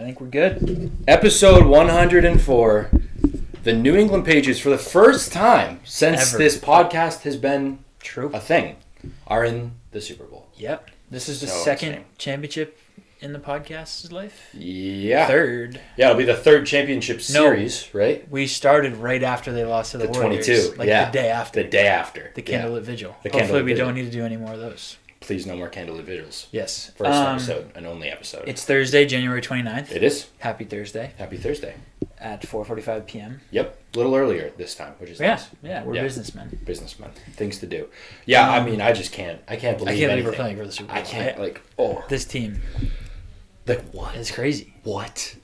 I think we're good. Episode 104. The New England Patriots, for the first time since this podcast has been a thing, are in the Super Bowl. Yep. This is the second championship in the podcast's life? Yeah. Third. Yeah, it'll be the third championship series, right? We started right after they lost to the Warriors. 22. The day after. The day after. The candlelit vigil. Hopefully we don't need to do any more of those. Please, no more candlelit vigils. Yes. First episode, an only episode. It's Thursday, January 29th. It is. Happy Thursday. Happy Thursday. At 4:45 p.m. Yep. A little earlier this time, which is nice. Yeah, we're businessmen. Businessmen. Things to do. Yeah, I mean, I just can't. I can't believe we're playing for the Super Bowl. I can't, This team. Like, what? It's crazy. What?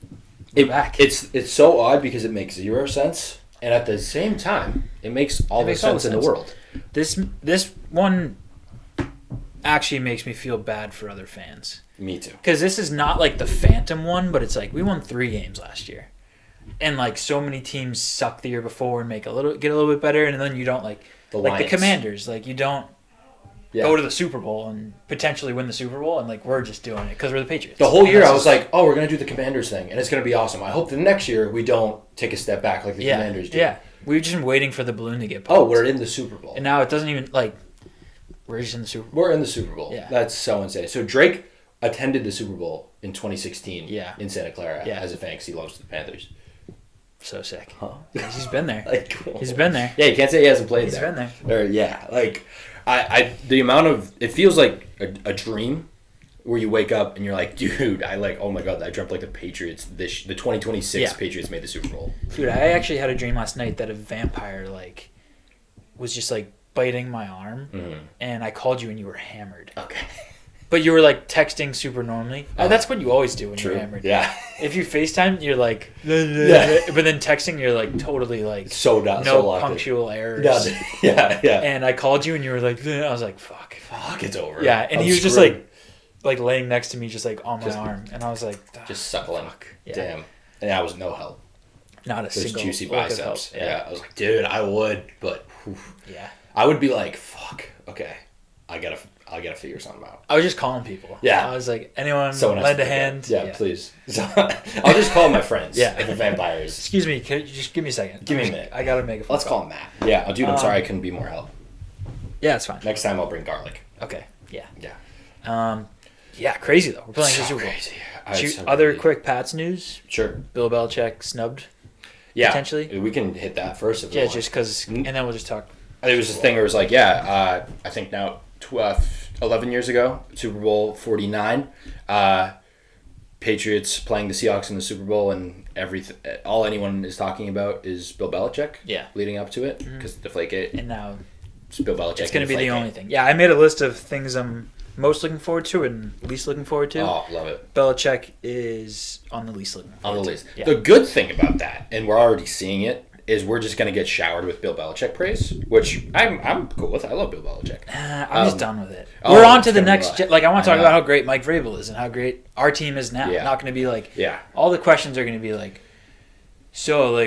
We're back. It's so odd because it makes zero sense, and at the same time, it makes all the sense in the world. This one actually makes me feel bad for other fans. Me too. Because this is not like the phantom one, but it's like we won 3 games last year. And like so many teams suck the year before and get a little bit better, and then you don't the Commanders, you don't go to the Super Bowl and potentially win the Super Bowl, and we're just doing it because we're the Patriots. The whole year I was like, oh, we're gonna do the Commanders thing, and it's gonna be awesome. I hope the next year we don't take a step back like the Commanders do. Yeah, we've just been waiting for the balloon to get popped. Oh, we're in the Super Bowl, and now it doesn't even we're just in the Super Bowl. We're in the Super Bowl. Yeah, that's so insane. So Drake attended the Super Bowl in 2016. in Santa Clara as a fan because he loves the Panthers. So sick. Huh? He's been there. Cool. He's been there. Yeah, you can't say he hasn't played there. He's been there. Or, I the amount of, it feels like a dream where you wake up and you're like, dude, oh my God, I dreamt the Patriots, the 2026 Patriots made the Super Bowl. Dude, I actually had a dream last night that a vampire, was just, biting my arm, and I called you and you were hammered. Okay. But you were texting super normally. That's what you always do when you're hammered. Yeah. If you FaceTime, you're but then texting, you're totally so no so punctual errors. Yeah. And I called you and you were I was like, fuck, it's over. Yeah, and he was screwed. just laying next to me, just on my arm, and I was like, just suckling. Fuck. Yeah. Damn. And that was no help. Not a single juicy biceps. Yeah. I was like, dude, I would, but yeah, I would be like, fuck. Okay, I gotta figure something out. I was just calling people. Yeah. I was like, anyone lend a hand? Yeah, please. So, I'll just call my friends. Yeah. If a vampire is. Excuse me, can you just give me a second? Give me a minute. I gotta make a phone Let's call him Matt. Yeah, dude, I'm sorry I couldn't be more help. Yeah, it's fine. Next time I'll bring garlic. Okay. Yeah. Yeah. Yeah, crazy though. We're playing the Super Bowl. Crazy. Other quick Pats news. Sure. Bill Belichick snubbed. Yeah. Potentially. We can hit that first. If just because, and then we'll just talk. It was this thing where it was I think now 11 years ago, Super Bowl 49, Patriots playing the Seahawks in the Super Bowl, and all anyone is talking about is Bill Belichick. Yeah. Leading up to it because Deflategate. And now it's Bill Belichick. It's going to be the only thing. Yeah, I made a list of things I'm most looking forward to and least looking forward to. Oh, love it. Belichick is on the least looking forward. On the least. Yeah. The good thing about that, and we're already seeing it, is we're just going to get showered with Bill Belichick praise, which I'm cool with. I love Bill Belichick. I'm just done with it. We're on to the next. I want to talk about how great Mike Vrabel is and how great our team is now. Yeah. Not going to be yeah. All the questions are going to be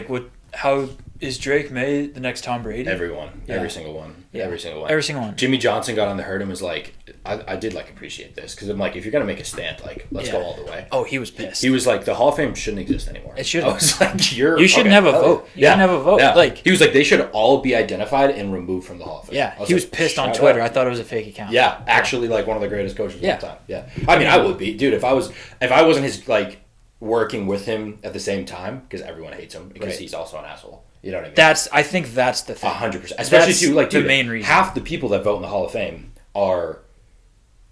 what? How is Drake Maye the next Tom Brady? Everyone. Yeah. Every single one. Yeah. Every single one. Every single one. Jimmy Johnson got on the herd and was like, I did appreciate this because I'm if you're going to make a stand, let's go all the way. Oh, he was pissed. He was the Hall of Fame shouldn't exist anymore. It shouldn't. I was you shouldn't have a vote. You shouldn't have a vote. Yeah. He was they should all be identified and removed from the Hall of Fame. Yeah. He was pissed on Twitter. I thought it was a fake account. Yeah. Actually, one of the greatest coaches of all time. Yeah. I mean, I would be. Dude, if I wasn't his, working with him at the same time, because everyone hates him because he's also an asshole. You know what I mean? I think that's the thing. 100%. Especially that's the main reason. Half the people that vote in the Hall of Fame are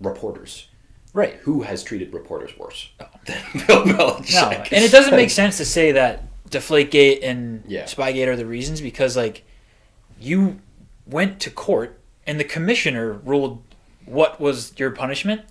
reporters. Right. Who has treated reporters worse than Bill Belichick? No. And it doesn't make sense to say that Deflategate and Yeah. Spygate are the reasons because, you went to court and the commissioner ruled what was your punishment.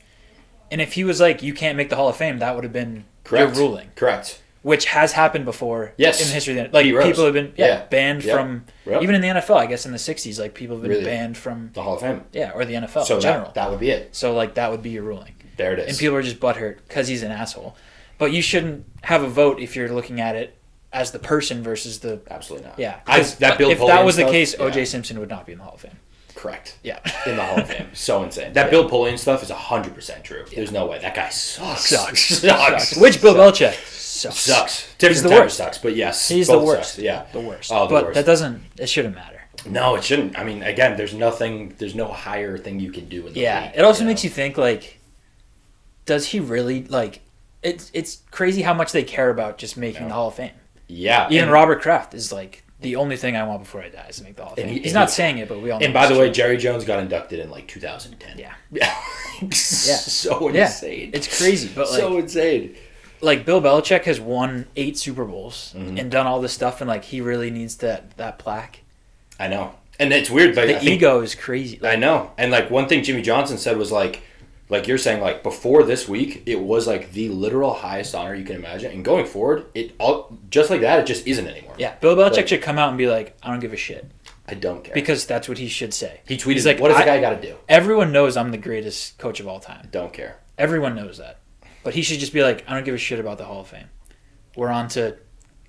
And if he was you can't make the Hall of Fame, that would have been your ruling. Correct. Which has happened before in history. People have been banned from, even in the NFL, I guess in the 60s, people have been banned from the Hall of Fame. Yeah, or the NFL in general. That would be it. So, that would be your ruling. There it is. And people are just butthurt because he's an asshole. But you shouldn't have a vote if you're looking at it as the person versus the... Absolutely not. Yeah. If that was the case, O.J. Simpson would not be in the Hall of Fame. Correct. Yeah. In the Hall of Fame. So insane. That Bill Polian stuff is 100% true. There's no way. That guy sucks. Sucks. Which Bill Belichick? sucks. Different type of sucks, but yes. He's the worst. Sucks. Yeah. The worst. Oh, the but worst. It shouldn't matter. No, it shouldn't. I mean, again, there's no higher thing you can do in the league. It also makes you think, like, does he really, like, it's crazy how much they care about just making the Hall of Fame. Yeah. Even Robert Kraft is like, the only thing I want before I die is to make the Hall of Fame. He's not saying it, but we all know. And by the way, Jerry Jones got inducted in like 2010. Yeah. So insane. It's crazy. But like, so insane. Like, Bill Belichick has won 8 Super Bowls and done all this stuff, and like, he really needs that plaque. I know. And it's weird. Like, the ego is crazy. I know. And like, one thing Jimmy Johnson said was like you're saying, like, before this week, it was like the literal highest honor you can imagine. And going forward, just like that, it just isn't anymore. Yeah, Bill Belichick should come out and be like, I don't give a shit. I don't care. Because that's what he should say. He tweeted, like, what does the guy got to do? Everyone knows I'm the greatest coach of all time. Don't care. Everyone knows that. But he should just be like, I don't give a shit about the Hall of Fame. We're on to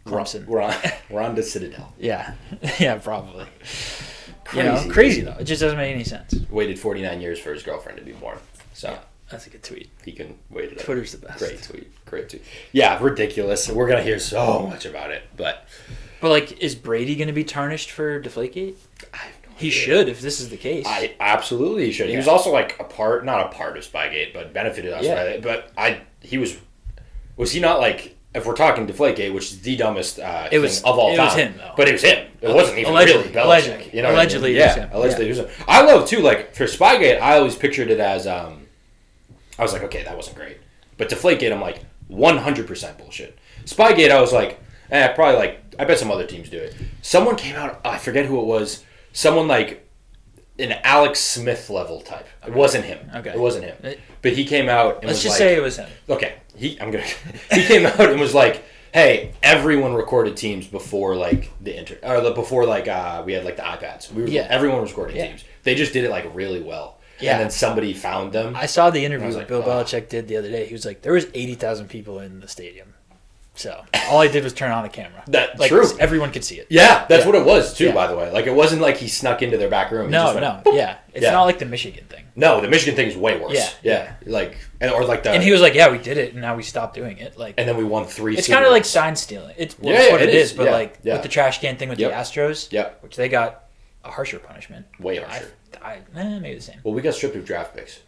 Clemson. We're on to Citadel. Yeah. Yeah, probably. Crazy. Crazy, though. It just doesn't make any sense. Waited 49 years for his girlfriend to be born. So that's a good tweet. He can wait it up. Twitter's the best. Great tweet. Yeah, ridiculous. We're going to hear so much about it. But like, is Brady going to be tarnished for Deflategate? He should, if this is the case. Absolutely he should. Yeah. He was also like not a part of Spygate, but benefited us by it. But was he not like, if we're talking Deflategate, which is the dumbest thing of all time. It was him, though. But it was him. It wasn't even really Belichick. You know allegedly, it was him. Allegedly, it was him. I love, too, like, for Spygate, I always pictured it as, I was like, okay, that wasn't great. But Deflategate, I'm like, 100% bullshit. Spygate, I was like, probably like, I bet some other teams do it. Someone came out, I forget who it was, someone like an Alex Smith level type. It wasn't him. Okay. It wasn't him. But he came out and Let's just say it was him. Okay. He came out and was like, hey, everyone recorded teams before like we had like the iPads. Everyone was recording teams. They just did it like really well. Yeah. And then somebody found them. I saw the interview that Bill Belichick did the other day. He was like, there was 80,000 people in the stadium. So all I did was turn on the camera. That's true. Everyone could see it. Yeah, that's what it was too. By the way, like, it wasn't like he snuck into their back room. No. It's not like the Michigan thing. No, the Michigan thing is way worse. Yeah. And he was like, yeah, we did it, and now we stopped doing it. Like, and then we won 3. It's kind of like sign stealing. It's what it is. But with the trash can thing with the Astros, which they got a harsher punishment. Way harsher. Maybe the same. Well, we got stripped of draft picks,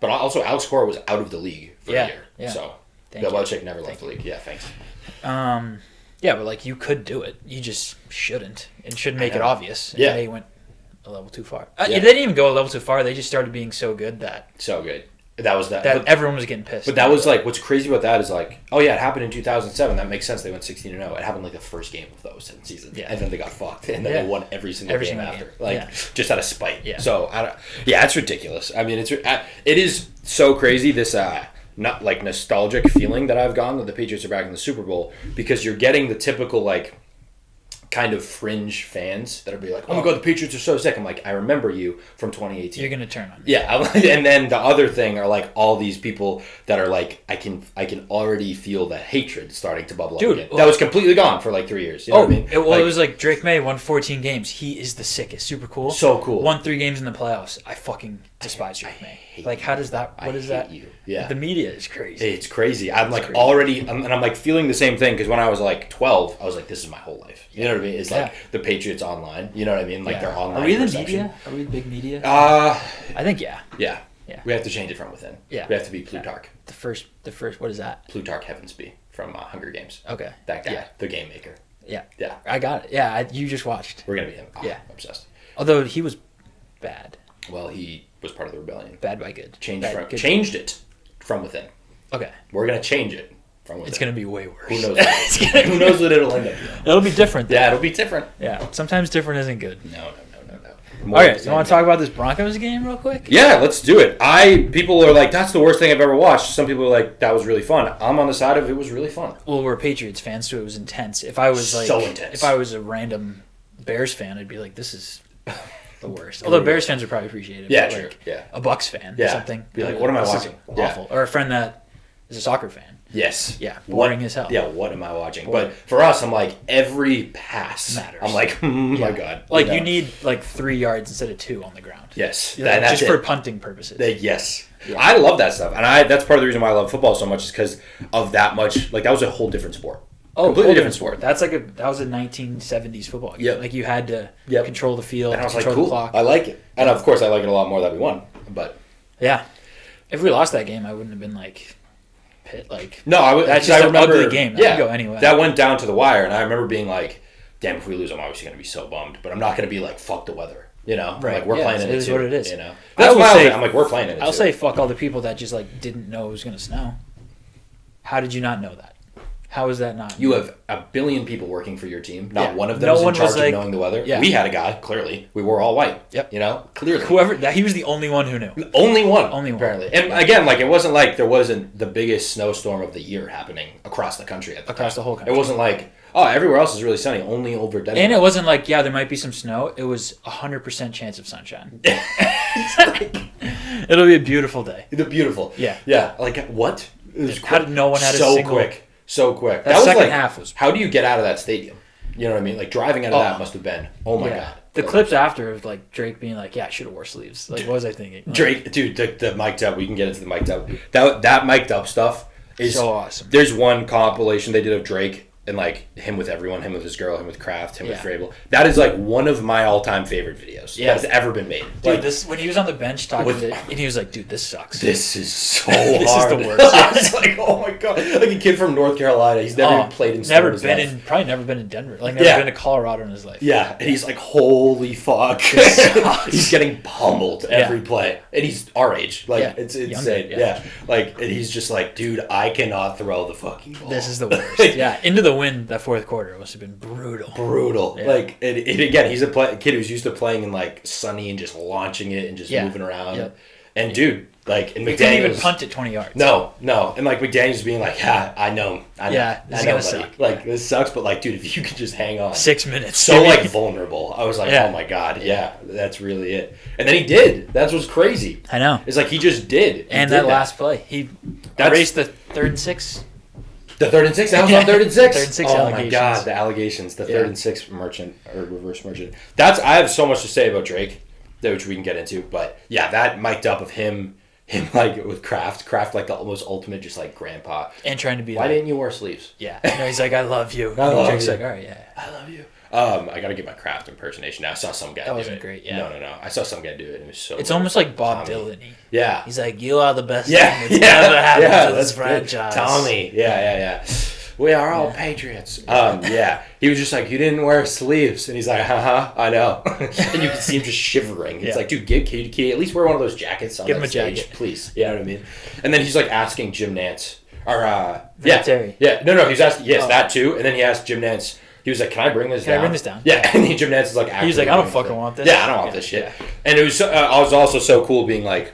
but also Alex Cora was out of the league for a year. Yeah. So Bill Belichick never left the league. Yeah, thanks. But like, you could do it. You just shouldn't, and shouldn't make it obvious. And they went a level too far. They didn't even go a level too far. They just started being so good that everyone was getting pissed. But that was like, what's crazy about that is like, oh yeah, it happened in 2007. That makes sense. They went 16-0. It happened like the first game of those seasons. Yeah. And then they got fucked, and then they won every single game after. Just out of spite. Yeah. So it's ridiculous. I mean, it is so crazy. This not like nostalgic feeling that I've gotten that the Patriots are back in the Super Bowl, because you're getting the typical like kind of fringe fans that are be like, oh my god, the Patriots are so sick. I'm like, I remember you from 2018. You're gonna turn on me. Yeah, and then the other thing are like all these people that are like, I can already feel the hatred starting to bubble up again. That was completely gone for like 3 years. You know what I mean? It was like Drake Maye won 14 games. He is the sickest. Super cool. So cool. Won 3 games in the playoffs. I fucking despise Drake Maye. Like, how does that? What is that? Yeah. The media is crazy. It's crazy. I'm like already, and I'm like feeling the same thing, because when I was like 12, I was like, this is my whole life. You know what I mean? It's like the Patriots online. You know what I mean? Like, their online. Are we the media? Are we big media? I think yeah. Yeah. We have to change it from within. Yeah. We have to be Plutarch. The first. What is that? Plutarch Heavensby from Hunger Games. Okay. That guy, the game maker. Yeah. Yeah. I got it. Yeah. You just watched. We're gonna be him. Obsessed. Although he was bad. Well, he was part of the rebellion. Bad by good. Changed it from within. Okay. We're gonna change it from within. It's gonna be way worse. Who knows? Who knows what it'll end up being? It'll be different. Yeah, it'll be different. Yeah. Sometimes different isn't good. No. All right, you want to talk about this Broncos game real quick? Yeah, let's do it. People are like, that's the worst thing I've ever watched. Some people are like, that was really fun. I'm on the side of it was really fun. Well, we're Patriots fans, so it was intense. If I was like, so intense. If I was a random Bears fan, I'd be like, this is the worst. Although Bears fans would probably appreciate it. Yeah, A Bucks fan or something. Be like, what am I watching? Awful. Or a friend that is a soccer fan. Yes. Yeah. Boring as hell. Yeah. What am I watching? Boring. But for us, I'm like every pass matters. I'm like, my God. Like you need like 3 yards instead of 2 on the ground. Yes. Just for punting purposes. Yes. Yeah. I love that stuff, and that's part of the reason why I love football so much is because of that much. Like that was a whole different sport. Completely different sport. That was a 1970s football game. Yep. Like you had to control the field, and I was control like, cool. The clock. I like it, and of course I like it a lot more that we won. But yeah, if we lost that game, I wouldn't have been like pit. Like no, that's just an ugly game. That could go anyway. That went down to the wire, and I remember being like, "Damn, if we lose, I'm obviously going to be so bummed." But I'm not going to be like, "Fuck the weather." You know, right? Like we're playing in it. It is what it is. You know, that's why I'm like, we're playing in it. I'll say, fuck all the people that just like didn't know it was going to snow. How did you not know that? How is that not? You have a billion people working for your team. Not one of them is in charge of knowing the weather. Yeah. We had a guy, clearly. We wore all white. Yep. You know, clearly. He was the only one who knew. Only one, apparently. And again, like it wasn't like there wasn't the biggest snowstorm of the year happening across the country at the time. The whole country. It wasn't like, everywhere else is really sunny, only over Denver. And it wasn't like, there might be some snow. It was 100% chance of sunshine. It'll be a beautiful day. Beautiful. Yeah. Yeah. Like, what? It was How did no one had so quick. So quick. That second half was... How do you get out of that stadium? You know what I mean? Like, driving out of that must have been... Oh, my God. The clips after of, like, Drake being like, I should have wore sleeves. Like, what was I thinking? Like, Drake, dude, the mic'd up... We can get into the mic'd up. That mic'd up stuff is... So awesome. There's one compilation they did of Drake and, like, him with everyone. Him with his girl. Him with Kraft. Him with Vrabel. That is, like, one of my all-time favorite videos that has ever been made. Dude, when he was on the bench talking and he was like, dude, this sucks. This is so hard. This is the worst. I was like, oh my God. Like a kid from North Carolina. He's never even played in probably never been in Denver. Like, never been to Colorado in his life. Yeah. And he's like, holy fuck. He's getting pummeled every play. And he's our age. Like, it's insane. Yeah. Like, and he's just like, dude, I cannot throw the fucking ball. This is the worst. Into the wind that fourth quarter must have been brutal. Yeah. Like, and again, he's a kid who's used to playing in like sunny and just launching it and just moving around. Yep. And dude, like, and McDaniels couldn't even punt it 20 yards. No, and like McDaniels being like, I know. This is gonna suck. Like, this sucks, but like, dude, if you could just hang on. 6 minutes. So like vulnerable. I was like, oh my God, that's really it. And then he did. That's what's crazy. I know. It's like he just did. And that last play, he erased the 3rd and 6. The 3rd and 6? That was on 3rd and 6? 3rd and 6 allegations. My God, the allegations. The 3rd and 6 merchant, or reverse merchant. I have so much to say about Drake, which we can get into, but that mic'd up of him like with Kraft, like the almost ultimate just like grandpa. And trying to be why didn't you wear sleeves? Yeah. He's like, I love you. Drake's like, all right, I love you. I gotta get my Kraft impersonation now. I saw some guy do it. That wasn't great, No. I saw some guy do it and it was so It's almost like Bob Dylan-y. Yeah. He's like, you are the best thing that's ever happened to this franchise. Tommy. Yeah. We are all Patriots. He was just like, you didn't wear sleeves. And he's like, I know. And you can see him just shivering. It's like, dude, can you at least wear one of those jackets on that stage, jacket, please? You know what I mean? And then he's like asking Jim Nantz. Terry. Yeah. No, he's asking, that too. And then he asked Jim Nantz, he was like, can I bring this down? Yeah. And then Jim Nantz is like, he was like, I don't fucking want this. Yeah, I don't want this shit. Yeah. And it was, I was also so cool being like,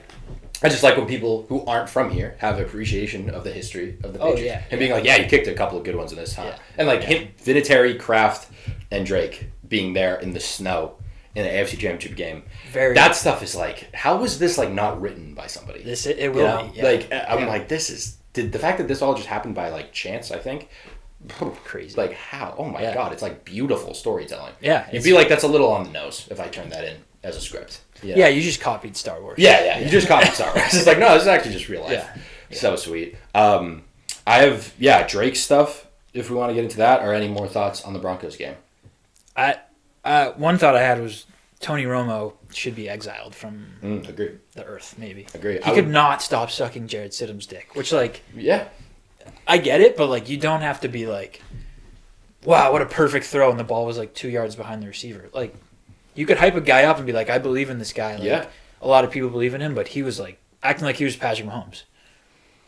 I just like when people who aren't from here have appreciation of the history of the Patriots. And being like, you kicked a couple of good ones in this time. Yeah. And like him, Vinatieri, Kraft, and Drake being there in the snow in the AFC Championship game. That stuff is like, how was this like not written by somebody? It will be. Yeah. Like, I'm like, the fact that this all just happened by like chance, I think. Crazy. Like how? Oh my God, it's like beautiful storytelling. Yeah. You'd be like, that's a little on the nose if I turned that in as a script. Yeah, you just copied Star Wars. Yeah, you just copied Star Wars. It's like, no, this is actually just real life. Yeah. So sweet. I have, Drake stuff, if we want to get into that, or any more thoughts on the Broncos game. One thought I had was Tony Romo should be exiled from the earth, maybe. Agree. He could not stop sucking Jared Stidham's dick, which, like... Yeah. I get it, but, like, you don't have to be like, wow, what a perfect throw, and the ball was, like, 2 yards behind the receiver. Like... You could hype a guy up and be like, I believe in this guy. Like, a lot of people believe in him, but he was like acting like he was Patrick Mahomes.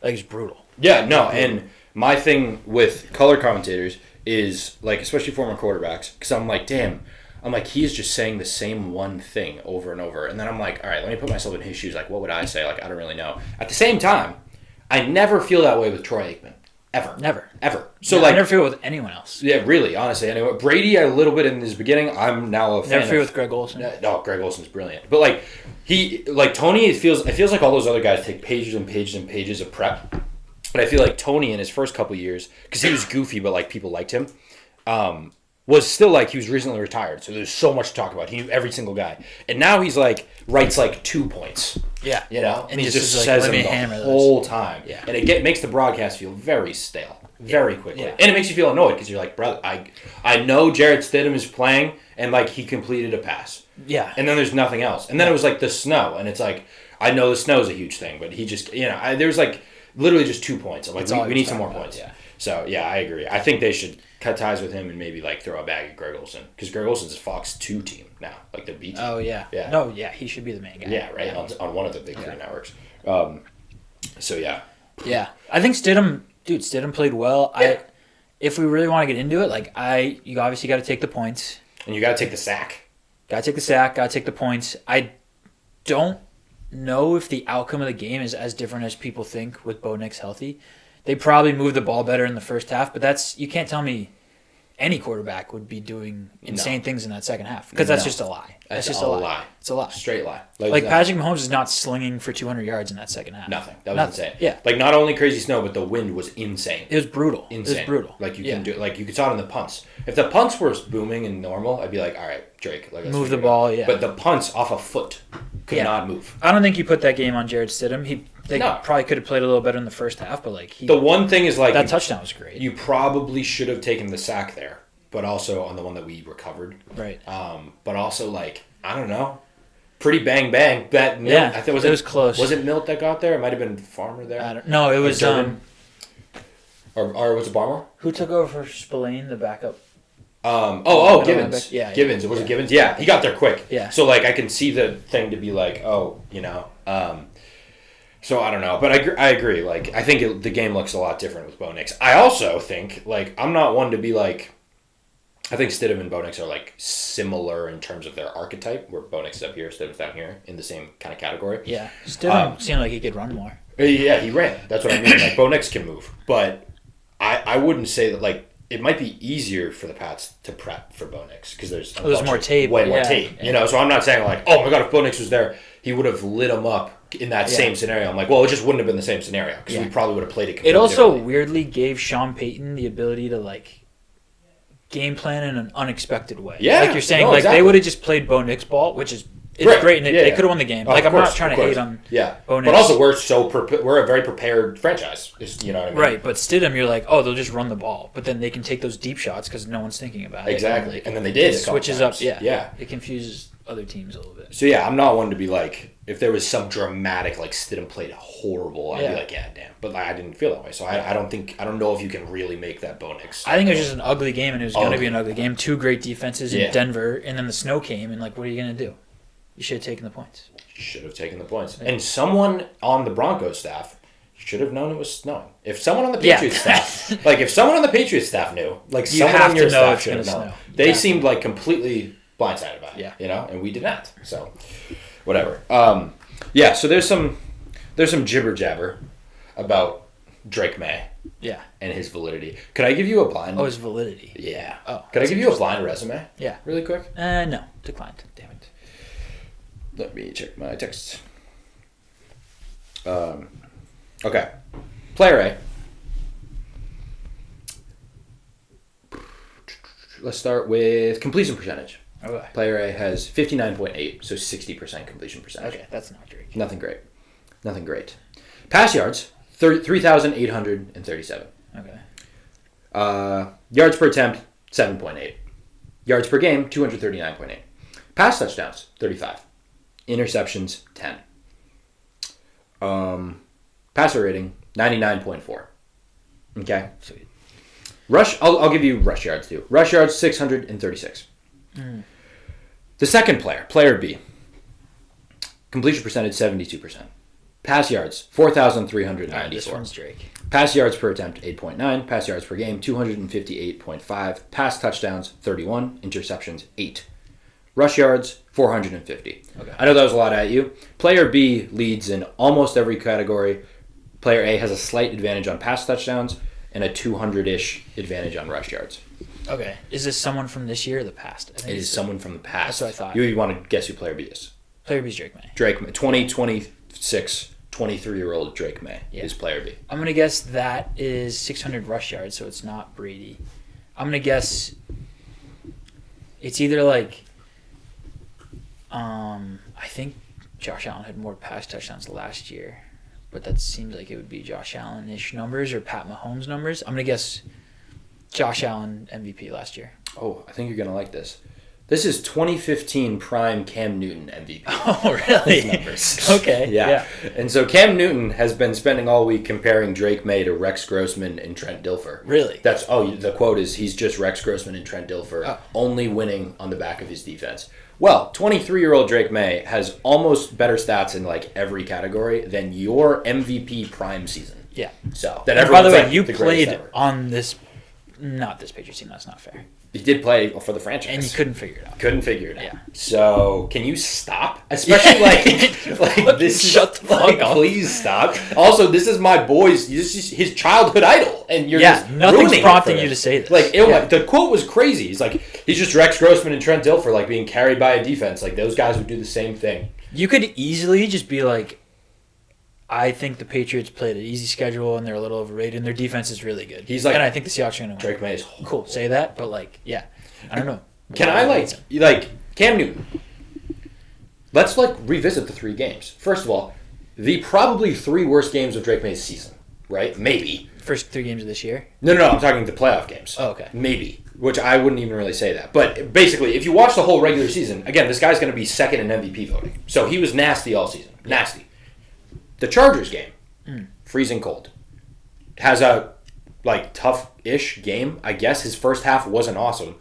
Like, he's brutal. Yeah, no, and my thing with color commentators is, like, especially former quarterbacks, because I'm like, damn, he's just saying the same one thing over and over. And then I'm like, all right, let me put myself in his shoes. Like, what would I say? Like, I don't really know. At the same time, I never feel that way with Troy Aikman. Ever. So I never feel with anyone else. Yeah, really, honestly. Anyway, Brady, a little bit in his beginning. I'm now a fan. Never feel with Greg Olsen. No, Greg Olsen's brilliant. But Tony, it feels like all those other guys take pages and pages and pages of prep But I feel like Tony in his first couple years, because he was goofy, but like people liked him, was still like he was recently retired. So there's so much to talk about. He knew every single guy. And now he's like, writes like 2 points. Yeah. You know? And he just says them the whole time. Yeah. And it makes the broadcast feel very stale. Very quickly. Yeah. And it makes you feel annoyed because you're like, brother, I know Jarrett Stidham is playing and like he completed a pass. Yeah. And then there's nothing else. And then it was like the snow. And it's like, I know the snow is a huge thing, but he just, there's like literally just 2 points. I'm like, we need some more points. Yeah. So, yeah, I agree. I think they should cut ties with him and maybe like throw a bag at Greg Olsen. Because Greg Olsen's a Fox 2 team now. Like the B team. Oh, yeah. Yeah. No, yeah, he should be the main guy. Yeah, right. Yeah. On one of the big 3 networks. So, yeah. Yeah. I think Stidham played well. Yeah. If we really want to get into it, you obviously got to take the points. And you got to take the sack. Got to take the sack. Got to take the points. I don't know if the outcome of the game is as different as people think with Bo Nix healthy. They probably moved the ball better in the first half, but you can't tell me any quarterback would be doing insane things in that second half because that's just a lie. That's just a lie. It's a lie. Straight lie. Like Patrick Mahomes is not slinging for 200 yards in that second half. Nothing. That was insane. Yeah. Like not only crazy snow, but the wind was insane. It was brutal. Insane. It was brutal. Like you can do. Like you saw it in the punts. If the punts were booming and normal, I'd be like, all right, Drake, move the ball. Yeah. But the punts off a foot could not move. I don't think you put that game on Jarrett Stidham. They probably could have played a little better in the first half, but the one thing is that touchdown was great. You probably should have taken the sack there, but also on the one that we recovered. Right. But also I don't know. Pretty bang. That Milt, I think it was close. Was it Milt that got there? It might have been Farmer there. No, it was or was it Barmore? Who took over for Spillane, the backup? Givens. Yeah, Givens. It was it Givens. Yeah, he got there quick. Yeah. So I can see the thing to be like, So I don't know, but I agree. I think the game looks a lot different with Bo Nix. I also think I'm not one to be like. I think Stidham and Bo Nix are similar in terms of their archetype, where Bo Nix is up here, Stidham's down here, in the same kind of category. Yeah, Stidham seemed like he could run more. Yeah, he ran. That's what I mean. Bo Nix can move, but I wouldn't say that it might be easier for the Pats to prep for Bo Nix because there's more tape, way more tape. Yeah. So I'm not saying oh my god, if Bo Nix was there, he would have lit him up in that same scenario. I'm it just wouldn't have been the same scenario because we probably would have played it completely It also differently. Weirdly gave Sean Payton the ability to game plan in an unexpected way. Yeah, you're saying, exactly. They would have just played Bo Nix ball, which is great, and they could have won the game. I'm not trying to hate on Bo Nix. But also we're a very prepared franchise. You know what I mean? Right, but Stidham, you're they'll just run the ball, but then they can take those deep shots because no one's thinking about it. Exactly, and then they did. It switches up. Yeah. It confuses other teams a little bit. So I'm not one to be if there was some dramatic Stidham played horrible, I'd be yeah, damn. But I didn't feel that way. So I don't know if you can really make that Bo Nix. I think it was just an ugly game, and it was going to be an ugly game. 2 great defenses in Denver, and then the snow came, and what are you going to do? You should have taken the points. Should have taken the points. And someone on the Broncos staff should have known it was snowing. If someone on the Patriots staff, if someone on the Patriots staff knew, someone on your staff should have known. They seemed completely blindsided by it. Yeah. And we did not. So, whatever. So there's some jibber jabber about Drake Maye. Yeah. And his validity. Could I give you a blind? Oh, his validity. Yeah. Oh. Could I give you a blind resume? Yeah. Really quick? No. Declined. Damn it. Let me check my texts. Okay. Player A. Let's start with completion percentage. Okay. Player A has 59.8, so 60% completion percentage. Okay, that's not Drake. Nothing great. Pass yards, 3,837. Okay. Yards per attempt, 7.8. Yards per game, 239.8. Pass touchdowns, 35. Interceptions, 10. Passer rating, 99.4. Okay? Sweet. Rush, I'll give you rush yards too. Rush yards, 636. The second player B, completion percentage, 72%. Pass yards, 4,394. This one's Drake. Pass yards per attempt, 8.9. Pass yards per game, 258.5. Pass touchdowns, 31. Interceptions, 8. Rush yards, 450. Okay. I know that was a lot at you. Player B leads in almost every category. Player A has a slight advantage on pass touchdowns and a 200-ish advantage on rush yards. Okay. Is this someone from this year or the past? It is someone from the past. That's what I thought. You want to guess who Player B is? Player B is Drake Maye. Drake Maye, 2026, 23-year-old Drake Maye, his player B. I'm going to guess that is 600 rush yards, so it's not Brady. I'm going to guess it's either like, I think Josh Allen had more pass touchdowns last year, but that seems like it would be Josh Allen-ish numbers or Pat Mahomes numbers. I'm going to guess Josh Allen MVP last year. Oh, I think you're going to like this. This is 2015 prime Cam Newton MVP. Oh, really? Numbers. Okay. Yeah. And so Cam Newton has been spending all week comparing Drake Maye to Rex Grossman and Trent Dilfer. Really? The quote is, he's just Rex Grossman and Trent Dilfer, only winning on the back of his defense. Well, 23-year-old Drake Maye has almost better stats in like every category than your MVP prime season. Yeah. So that by the way, you played on this, not this Patriots team. That's not fair. He did play for the franchise. And he couldn't figure it out. Yeah. So, can you stop? Especially, like this. Shut the fuck up. Please stop. Also, this is my boy's, this is his childhood idol. And you're just nothing's prompting you to say this. Like, the quote was crazy. He's like, he's just Rex Grossman and Trent Dilfer, like, being carried by a defense. Like, those guys would do the same thing. You could easily just be like, I think the Patriots played an easy schedule and they're a little overrated and their defense is really good. He's like, and I think the Seahawks are going to win. Drake Maye is cool. Say that, but like, yeah, I don't know. Can I like Cam Newton? Let's like revisit the 3 games. First of all, the probably 3 worst games of Drake Maye's season, right? Maybe first 3 games of this year. No, I'm talking the playoff games. Oh, okay. Maybe, which I wouldn't even really say that. But basically, if you watch the whole regular season, again, this guy's going to be second in MVP voting. So he was nasty all season. Nasty. The Chargers game, freezing cold, has a like tough-ish game. I guess his first half wasn't awesome.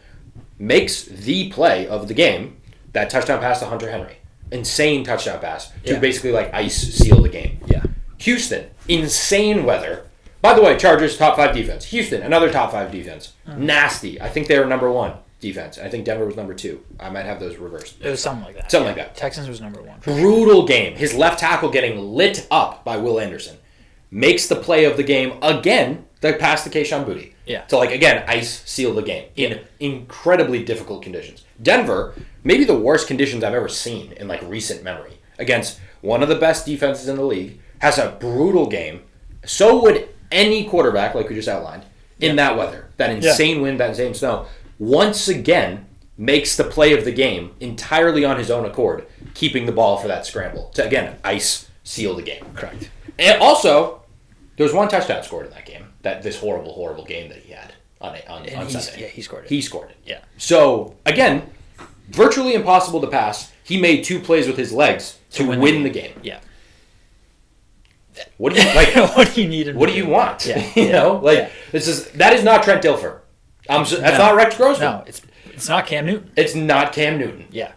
Makes the play of the game, that touchdown pass to Hunter Henry. Insane touchdown pass to basically like ice seal the game. Yeah. Houston, insane weather. By the way, Chargers top 5 defense. Houston, another top 5 defense. Nasty. I think they were number 1 defense. I think Denver was number 2. I might have those reversed. It was something like that. Something like that. Texans was number 1. Brutal game. His left tackle getting lit up by Will Anderson. Makes the play of the game again, the pass to Kayshon Boutte. Yeah. So, like, again, ice seal the game in incredibly difficult conditions. Denver, maybe the worst conditions I've ever seen in, like, recent memory. Against one of the best defenses in the league. Has a brutal game. So would any quarterback, like we just outlined, in that weather. That insane wind, that insane snow. Once again, makes the play of the game entirely on his own accord, keeping the ball for that scramble. To, again, ice seal the game. Correct. And also, there was 1 touchdown scored in that game. This horrible, horrible game that he had on Sunday. Yeah, he scored it. He scored it. Yeah. So, again, virtually impossible to pass. He made 2 plays with his legs to win the game. Yeah. What do you like? What do you need? What do you want? Yeah. You know, like that is not Trent Dilfer. That's not Rex Grossman. No, it's not Cam Newton. It's not Cam Newton. Yeah.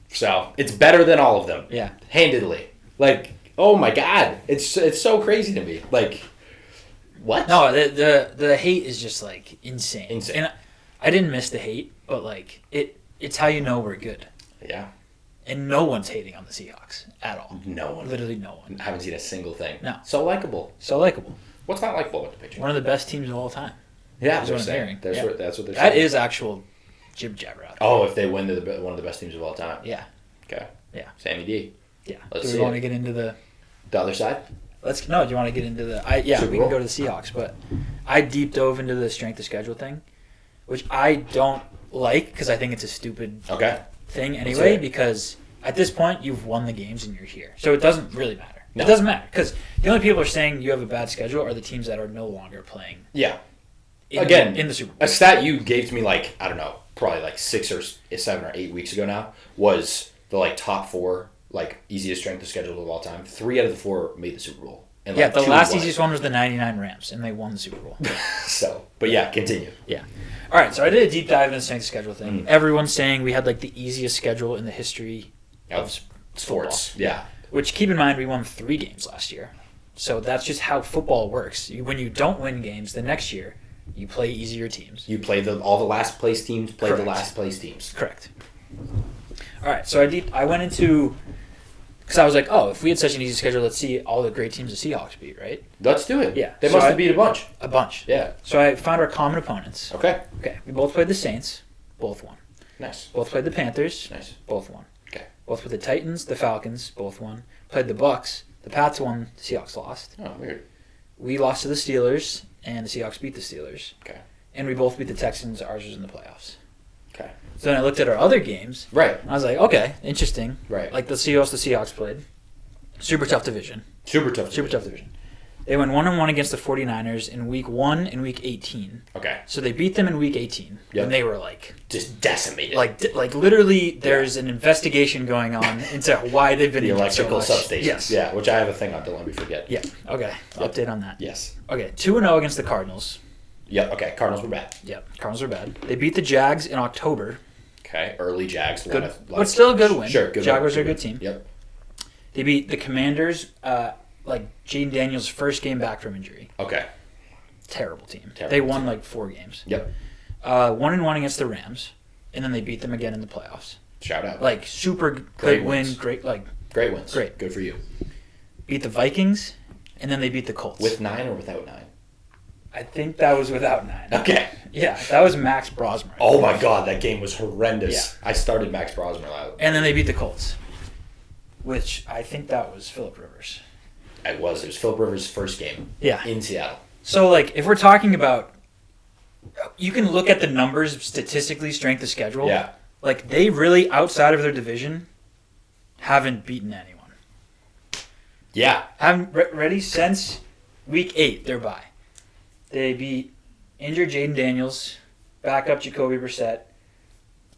So it's better than all of them. Yeah. Handedly. Like, oh my God, it's so crazy to me. Like, what? No, the hate is just like insane. And I didn't miss the hate, but like it's how you know we're good. Yeah. And no one's hating on the Seahawks at all. No one. Literally no one. I haven't seen a single thing. No. So likable. What's not likable about the Patriots? One of the best teams of all time. Yeah, that's what I'm hearing. That's what they're saying. That is actual jib jabber out there. Oh, if they win, they're one of the best teams of all time. Yeah. Okay. Yeah. Sammy D. Yeah. Let's Do we want to get into the other side? Do you want to get into the... we can go to the Seahawks, but I deep dove into the strength of schedule thing, which I don't like because I think it's a stupid thing anyway, because at this point you've won the games and you're here. So it doesn't really matter. No. It doesn't matter because the only people who are saying you have a bad schedule are the teams that are no longer playing. Yeah. In the Super Bowl. A stat you gave to me like, I don't know, probably like 6 or 7 or 8 weeks ago now was the like top 4 like easiest strength of schedule of all time. 3 out of the 4 made the Super Bowl. And the last easiest one was the 99 Rams, and they won the Super Bowl. Continue. Yeah. All right, so I did a deep dive into the strength of schedule thing. Everyone's saying we had like the easiest schedule in the history of sports. Yeah. Which, keep in mind, we won 3 games last year. So that's just how football works. When you don't win games, the next year, you play easier teams. You play all the last place teams play the last place teams. Correct. All right, so I went into... Because I was like, if we had such an easy schedule, let's see all the great teams the Seahawks beat, right? Let's do it. Yeah. They must have beat a bunch. A bunch. Yeah. So I found our common opponents. Okay. We both played the Saints. Both won. Nice. Both played the Panthers. Nice. Both won. Okay. Both played the Titans, the Falcons. Both won. Played the Bucks. The Pats won, the Seahawks lost. Oh, weird. We lost to the Steelers, and the Seahawks beat the Steelers. Okay. And we both beat the Texans. Ours was in the playoffs. Okay. So then I looked at our other games. Right. I was like, okay, interesting. Right. Like the Seahawks played. Super tough division. Super tough division. They went 1-1 against the 49ers in week 1 and week 18. Okay. So they beat them in week 18. Yep. And they were like... just decimated. Like literally, there's an investigation going on into why they've been... The electrical substations. Yes. Yeah, which I have a thing on. Don't let me forget. Yeah. Okay. Update on that. Yes. Okay. 2-0 against the Cardinals. Yep. Okay. Cardinals were bad. Yep. Cardinals were bad. They beat the Jags in October. Okay. Early Jags. Good. But still a good win. Sure. Good Jaguars are a good team. Yep. They beat the Commanders... Jaden Daniels' first game back from injury. Okay. Terrible team. They won 4 games. Yep. 1-1 against the Rams, and then they beat them again in the playoffs. Shout out. Super great win. Great wins. Great. Good for you. Beat the Vikings, and then they beat the Colts. With 9 or without 9? I think that was without 9. Okay. Yeah, that was Max Brosmer. Oh my God, that game was horrendous. Yeah. I started Max Brosmer out. And then they beat the Colts, which I think that was Phillip Rivers. It was Phillip Rivers' first game. Yeah. In Seattle. So, if we're talking about, you can look at the numbers statistically, strength of schedule. Yeah. They really, outside of their division, haven't beaten anyone. Yeah. Haven't ready since week 8. They're bye. They beat injured Jaden Daniels, backup Jacoby Brissett,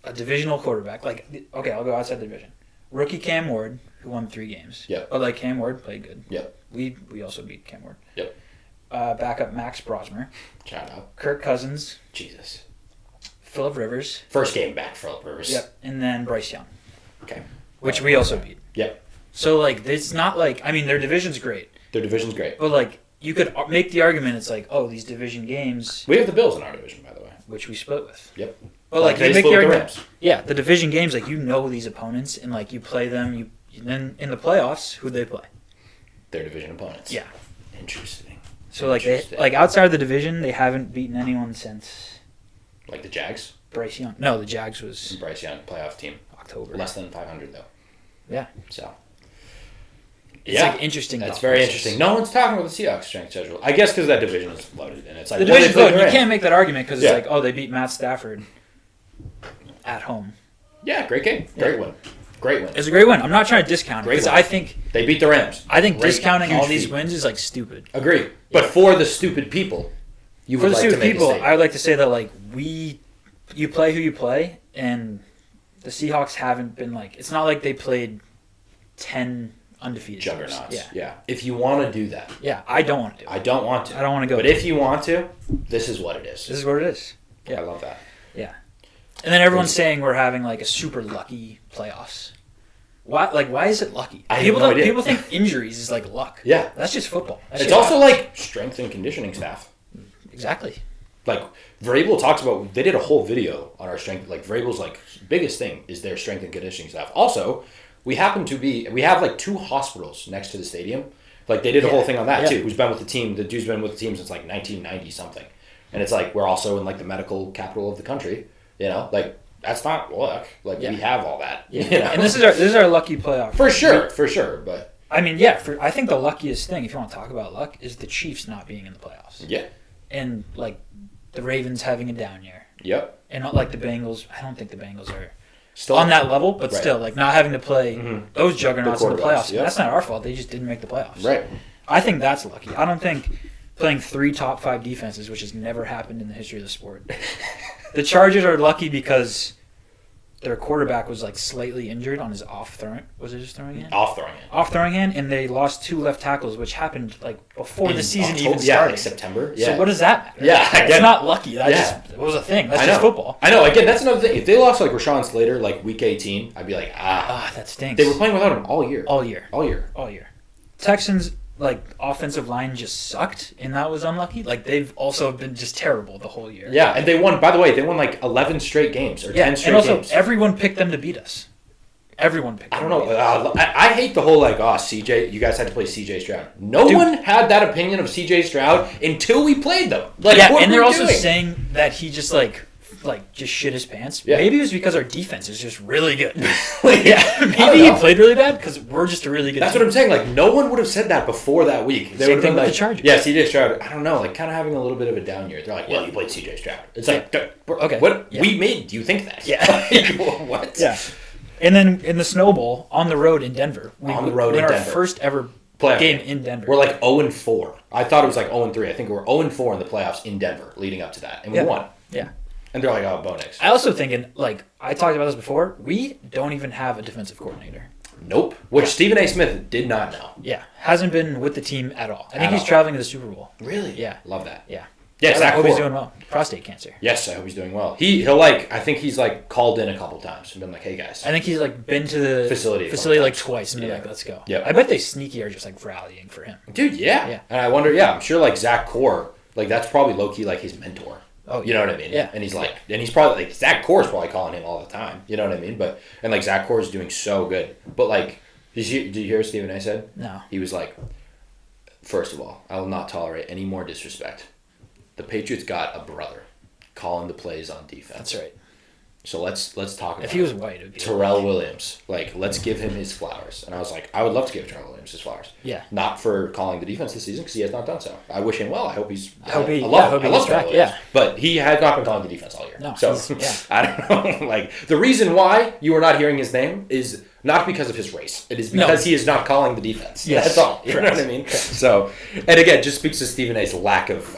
a divisional quarterback. Okay, I'll go outside the division. Rookie Cam Ward, who won 3 games. Yep. But Cam Ward played good. Yep. We also beat Cam Ward. Yep. Backup Max Brosmer. Shout out. Kirk Cousins. Jesus. Phillip Rivers. First game back, Phillip Rivers. Yep. And then Bryce Young. Okay. Which we also beat. Yep. So it's not their division's great. Their division's great. But you could make the argument it's these division games. We have the Bills in our division, by the way. Which we split with. Yep. But you make the argument. Yeah, the division games, these opponents and you play them. Then in the playoffs, who'd they play? Their division opponents. Yeah. Interesting. So they outside of the division, they haven't beaten anyone since. Like the Jags. Bryce Young. No, the Jags was. Bryce Young playoff team. October. Less than 500 though. Yeah. So. It's interesting. That's very interesting. No one's talking about the Seahawks strength schedule. I guess because that division is loaded and it's the division's loaded. You can't make that argument because it's they beat Matt Stafford at home. Yeah, great game. Great win. Great win. It's a great win. I'm not trying to discount it because I think they beat the Rams. I think discounting all these wins is stupid. Agree. But for the stupid people, I would like to say that you play who you play, and the Seahawks haven't been it's not like they played 10 undefeated juggernauts. Teams. Yeah. If you want to do that. Yeah, I don't want to do it. I don't want to. I don't want to go. But if you want to, this is what it is. This is what it is. Yeah, I love that. Yeah. And then everyone's saying we're having a super lucky playoffs. Why? Why is it lucky? People think injuries is luck. Yeah, that's just football. It's also strength and conditioning staff. Exactly. Vrabel talks about. They did a whole video on our strength. Vrabel's biggest thing is their strength and conditioning staff. Also, we have 2 hospitals next to the stadium. They did a whole thing on that too. Who's been with the team? The dude's been with the team since 1990 something, and it's we're also in the medical capital of the country. That's not luck. We have all that. Yeah. And this is our lucky playoff. For sure. But I think the luckiest thing, if you want to talk about luck, is the Chiefs not being in the playoffs. Yeah. And the Ravens having a down year. Yep. And not the Bengals. I don't think the Bengals are still on that level, but still not having to play those juggernauts in the playoffs. Yep. That's not our fault. They just didn't make the playoffs. Right. I think that's lucky. I don't think playing 3 top 5 defenses, which has never happened in the history of the sport. The Chargers are lucky because their quarterback was slightly injured on his off throwing. Was it his throwing hand? Off throwing hand. Off throwing hand, and they lost 2 left tackles, which happened before the season even started. Yeah, September. Yeah. So what does that matter? Yeah, it's not lucky. It was a thing. That's just football. I know. Again, that's another thing. If they lost Rashawn Slater week 18, I'd be that stinks. They were playing without him all year. All year. Texans. Offensive line just sucked, and that was unlucky. They've also been just terrible the whole year. Yeah, and they won, by the way, 11 straight games, or 10 straight games. And also, everyone picked them to beat us. Everyone picked them. I don't know. I hate the whole, CJ, you guys had to play CJ Stroud. No one had that opinion of CJ Stroud until we played them. And they're also saying that he just, like just shit his pants. Yeah. Maybe it was because our defense is just really good. Maybe he played really bad because we're just a really good. That's team. what I'm saying. Like no one would have said that before that week. Same thing with the Chargers. Yeah, CJ Stroud. I don't know, like kind of having a little bit of a down year. They're like, well, you played CJ Stroud. It's like, okay, what we made you think that? Yeah. What? Yeah. And then in the Snow Bowl on the road in Denver, our first ever playoff game in Denver. We're like 0-4. I thought it was like 0-3. I think we're 0-4 in the playoffs in Denver leading up to that, and we won. Yeah. And they're like, oh, Bo Nix. I also think, like I talked about this before, we don't even have a defensive coordinator. Nope. Which Stephen A. Smith did not know. Yeah. Hasn't been with the team at all. I think he's traveling to the Super Bowl. Really? Yeah. Love that. Yeah. Yes, I hope he's doing well. Prostate cancer. Yes, I hope he's doing well. He'll like. I think he's like called in a couple times and been like, "Hey guys." I think he's like been to the facility like twice and been like, "Let's go." Yeah. I bet they sneaky are just like rallying for him. Dude, yeah. And I wonder. Yeah, I'm sure like Zach Core, like that's probably low key like his mentor. Oh, you know what I mean? Yeah. And he's like, and he's probably like Zach Core is probably calling him all the time. You know what I mean? But and like Zach Core is doing so good. But like, did you hear what Stephen A. said? No. He was like, first of all, I will not tolerate any more disrespect. The Patriots got a brother calling the plays on defense. That's right. So let's talk about if he was white, it would be Terrell Williams. Like, let's give him his flowers. And I was like, I would love to give Terrell Williams his flowers. Yeah. Not for calling the defense this season because he has not done so. I wish him well. I hope he's. I love Terrell Williams. Yeah. But he has not been calling the defense all year. No. So I don't know. Like the reason why you are not hearing his name is not because of his race. It is because he is not calling the defense. Yes. That's all. You know what I mean? So, and again, just speaks to Stephen A.'s lack of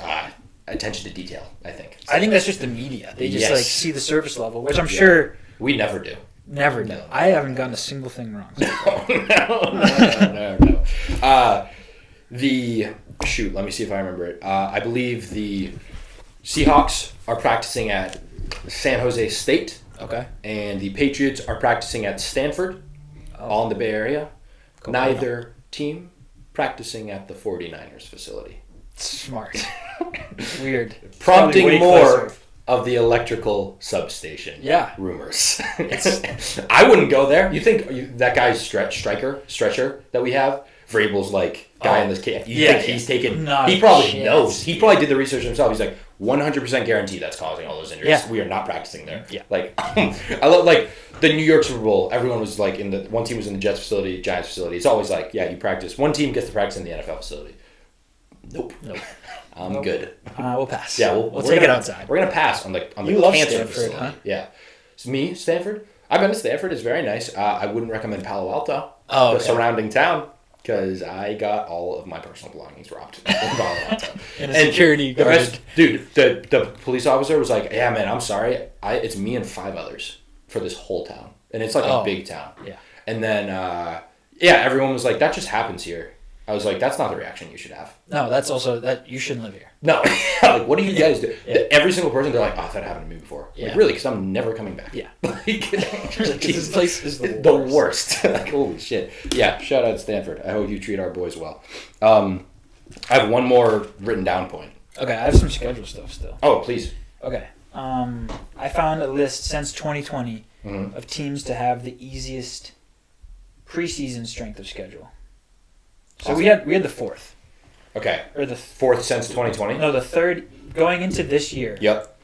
attention to detail. I think. So, I think that's just the media. They just like see the surface level, which I'm sure we never do. Never do. I haven't gotten a single thing wrong. No. Let me see if I remember it. I believe the Seahawks are practicing at San Jose State. Okay. And the Patriots are practicing at Stanford, all in the Bay Area. Cool. Neither team practicing at the 49ers facility. Smart. Weird. Prompting more of the electrical substation rumors. I wouldn't go there. You think that guy's stretcher that we have, Vrabel's like guy in this cave, you think he's taken, he probably knows. He probably did the research himself. He's like 100% guaranteed that's causing all those injuries. Yeah. We are not practicing there. Yeah. Like, I love like the New York Super Bowl, everyone was like one team was in the Jets facility, Giants facility. It's always like, you practice. One team gets to practice in the NFL facility. Nope. I'm good. We'll pass. Yeah, we'll take it outside. We're gonna pass on the you love cancer Stanford, facility. Huh? Yeah. It's me, Stanford. I've been to Stanford. It's very nice. I wouldn't recommend Palo Alto, the surrounding town, because I got all of my personal belongings robbed in Palo Alto. And security guard. Dude, the police officer was like, "Yeah, man, I'm sorry. It's me and 5 others for this whole town, and it's like a big town." Yeah. And then everyone was like, "That just happens here." I was like, that's not the reaction you should have. No, that's also that you shouldn't live here. No. Like, what do you guys do? Yeah. Every single person, they're like, oh, that happened to me before. Yeah. Like, really? Because I'm never coming back. Yeah. This place is the worst. Like, holy shit. Yeah, shout out to Stanford. I hope you treat our boys well. I have one more written down point. Okay, I have some schedule stuff still. Oh, please. Okay. I found a list since 2020 of teams to have the easiest preseason strength of schedule. So we had the 4th. Okay. Or the 4th since 2020? No, the 3rd. Going into this year. Yep.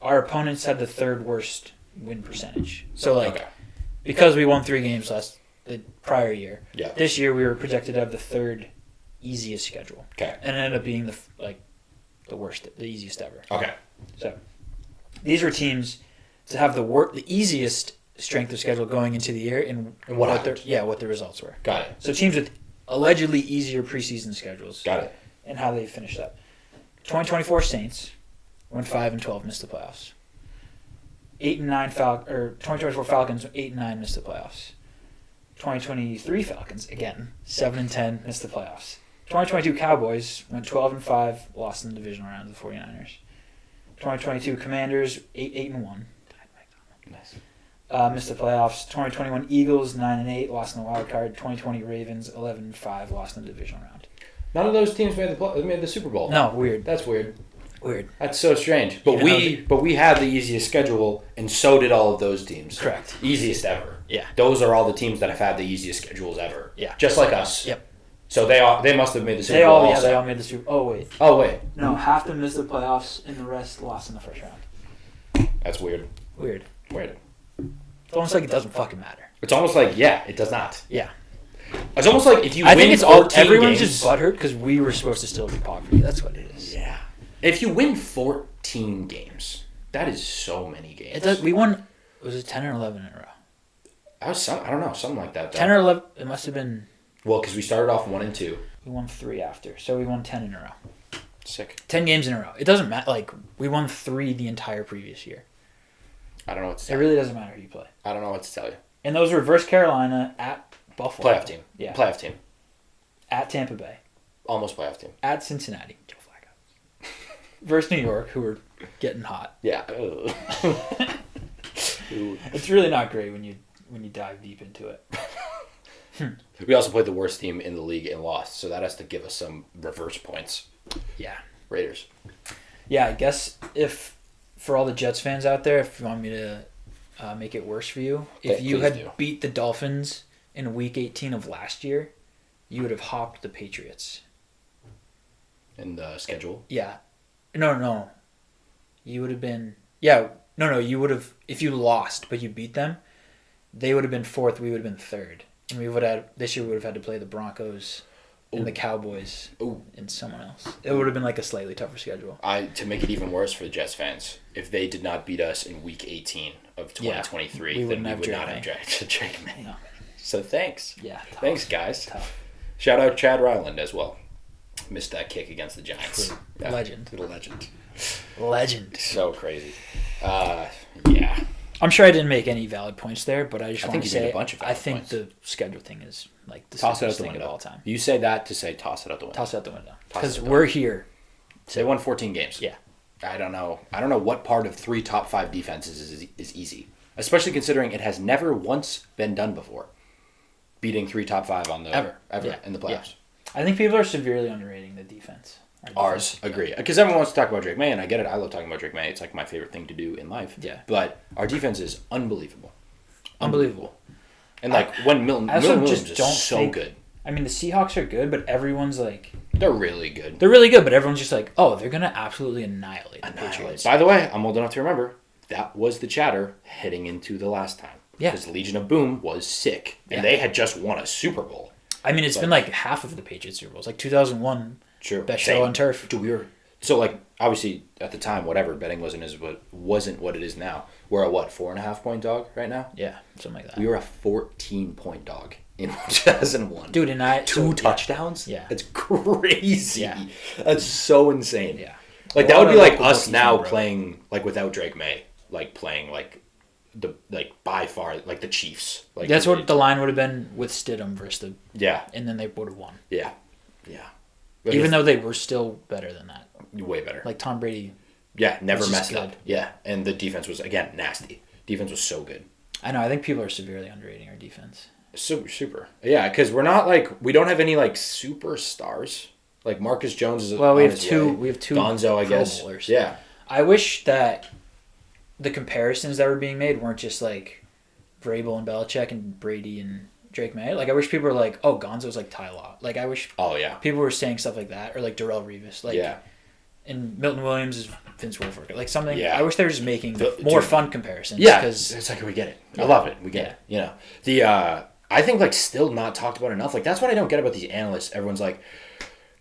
Our opponents had the 3rd worst win percentage. So because we won 3 games the prior year. Yeah. This year we were projected to have the 3rd easiest schedule. Okay. And it ended up being the worst, the easiest ever. Okay. So these were teams to have the easiest strength of schedule going into the year and what the results were. Got it. So teams with allegedly easier preseason schedules. Got it. And how they finished up. 2024 Saints went 5-12, missed the playoffs. 8-9 2024 Falcons 8-9, missed the playoffs. 2023 Falcons again 7-10, missed the playoffs. 2022 Cowboys went 12-5, lost in the divisional round to the 49ers. 2022 Commanders 8-1. Nice. Missed the playoffs. 2021 Eagles 9-8, lost in the wild card. 2020 Ravens 11-5, lost in the divisional round. None of those teams made the Super Bowl. No, weird. That's weird. Weird. That's so strange. But we had the easiest schedule, and so did all of those teams. Correct. Easiest ever. Yeah. Those are all the teams that have had the easiest schedules ever. Yeah. Just like us. Yep. So they must have made the Super Bowl. Also. They all made the Super Bowl. Oh wait. No, half them missed the playoffs, and the rest lost in the first round. That's weird. Weird. It's almost like it doesn't fucking matter. It's almost like, yeah, it does not. Yeah. It's almost like if you I win think it's 14 everyone's games, just butthurt because we were supposed to still be poverty. That's what it is. Yeah. If you win 14 games, that is so many games. We won, was it 10 or 11 in a row? I don't know, something like that. Though. 10 or 11, it must have been. Well, because we started off 1 and 2. We won 3 after, so we won 10 in a row. Sick. 10 games in a row. It doesn't matter. Like, we won 3 the entire previous year. I don't know what to tell you. It really doesn't matter who you play. I don't know what to tell you. And those were versus Carolina, at Buffalo. Playoff team. Yeah. Playoff team. At Tampa Bay. Almost playoff team. At Cincinnati. Joe Flacco. Versus New York, who were getting hot. Yeah. It's really not great when you dive deep into it. We also played the worst team in the league and lost, so that has to give us some reverse points. Yeah. Raiders. Yeah, I guess if, for all the Jets fans out there, if you want me to make it worse for you, if you had beat the Dolphins in Week 18 of last year, you would have hopped the Patriots. In the schedule? Yeah. No. You would have been... Yeah, no, you would have... If you lost, but you beat them, they would have been 4th, we would have been 3rd. And we would have... This year we would have had to play the Broncos and the Cowboys and someone else. It would have been like a slightly tougher schedule. To make it even worse for the Jets fans, if they did not beat us in Week 18 of 2023, then we would not have drafted Drake May. No. So thanks. Yeah. Tough. Thanks, guys. Tough. Shout out Chad Ryland as well. Missed that kick against the Giants. Yeah. Legend. Legend. So crazy. Yeah. I'm sure I didn't make any valid points there, but I just want to say a bunch of valid points. The schedule thing is like the toss it out the thing window of all time. You say that to say toss it out the window. Toss it out the window. Because we're here. They won 14 games. Yeah. I don't know what part of 3 top 5 defenses is easy, especially considering it has never once been done before. Beating 3 top 5 on the ever in the playoffs. Yeah. I think people are severely underrating the defense. Ours, agree. Because everyone wants to talk about Drake May, and I get it. I love talking about Drake May. It's like my favorite thing to do in life. Yeah. But our defense is unbelievable. And when Milton Williams is so good. I mean, the Seahawks are good, but everyone's like... They're really good. But everyone's just like, oh, they're going to absolutely annihilate the Patriots. By the way, I'm old enough to remember, that was the chatter heading into the last time. Yeah. Because Legion of Boom was sick. And they had just won a Super Bowl. I mean, it's been like half of the Patriots Super Bowls. Like 2001, best show on turf. Dude, so obviously at the time, betting wasn't what it is now. We're a 4.5 point dog right now? Yeah, something like that. We were a 14-point dog in 2001. Dude, and 2 touchdowns? Yeah. It's crazy. Yeah. That's so insane. Yeah. That would be like us now playing without Drake May, playing by far the Chiefs. That's what the line would have been with Stidham versus the... Yeah. And then they would have won. Yeah. Even though they were still better than that. Way better. Tom Brady. Yeah, never messed up. Yeah, and the defense was, again, nasty. Defense was so good. I know. I think people are severely underrating our defense. Super. Yeah, because we're not we don't have any superstars. Marcus Jones is we have two. We have 2 Gonzo, I guess. Bowlers. Yeah. I wish that the comparisons that were being made weren't just Vrabel and Belichick and Brady and Drake May. I wish people were oh, Gonzo's Ty Law. I wish. Oh yeah. People were saying stuff like that, or Darrelle Revis. Yeah. And Milton Williams is Vince Wilfork. Something. Yeah. I wish they were just making more fun comparisons. Yeah. Because it's we get it. Yeah. I love it. We get it. The I think still not talked about enough. That's what I don't get about these analysts. Everyone's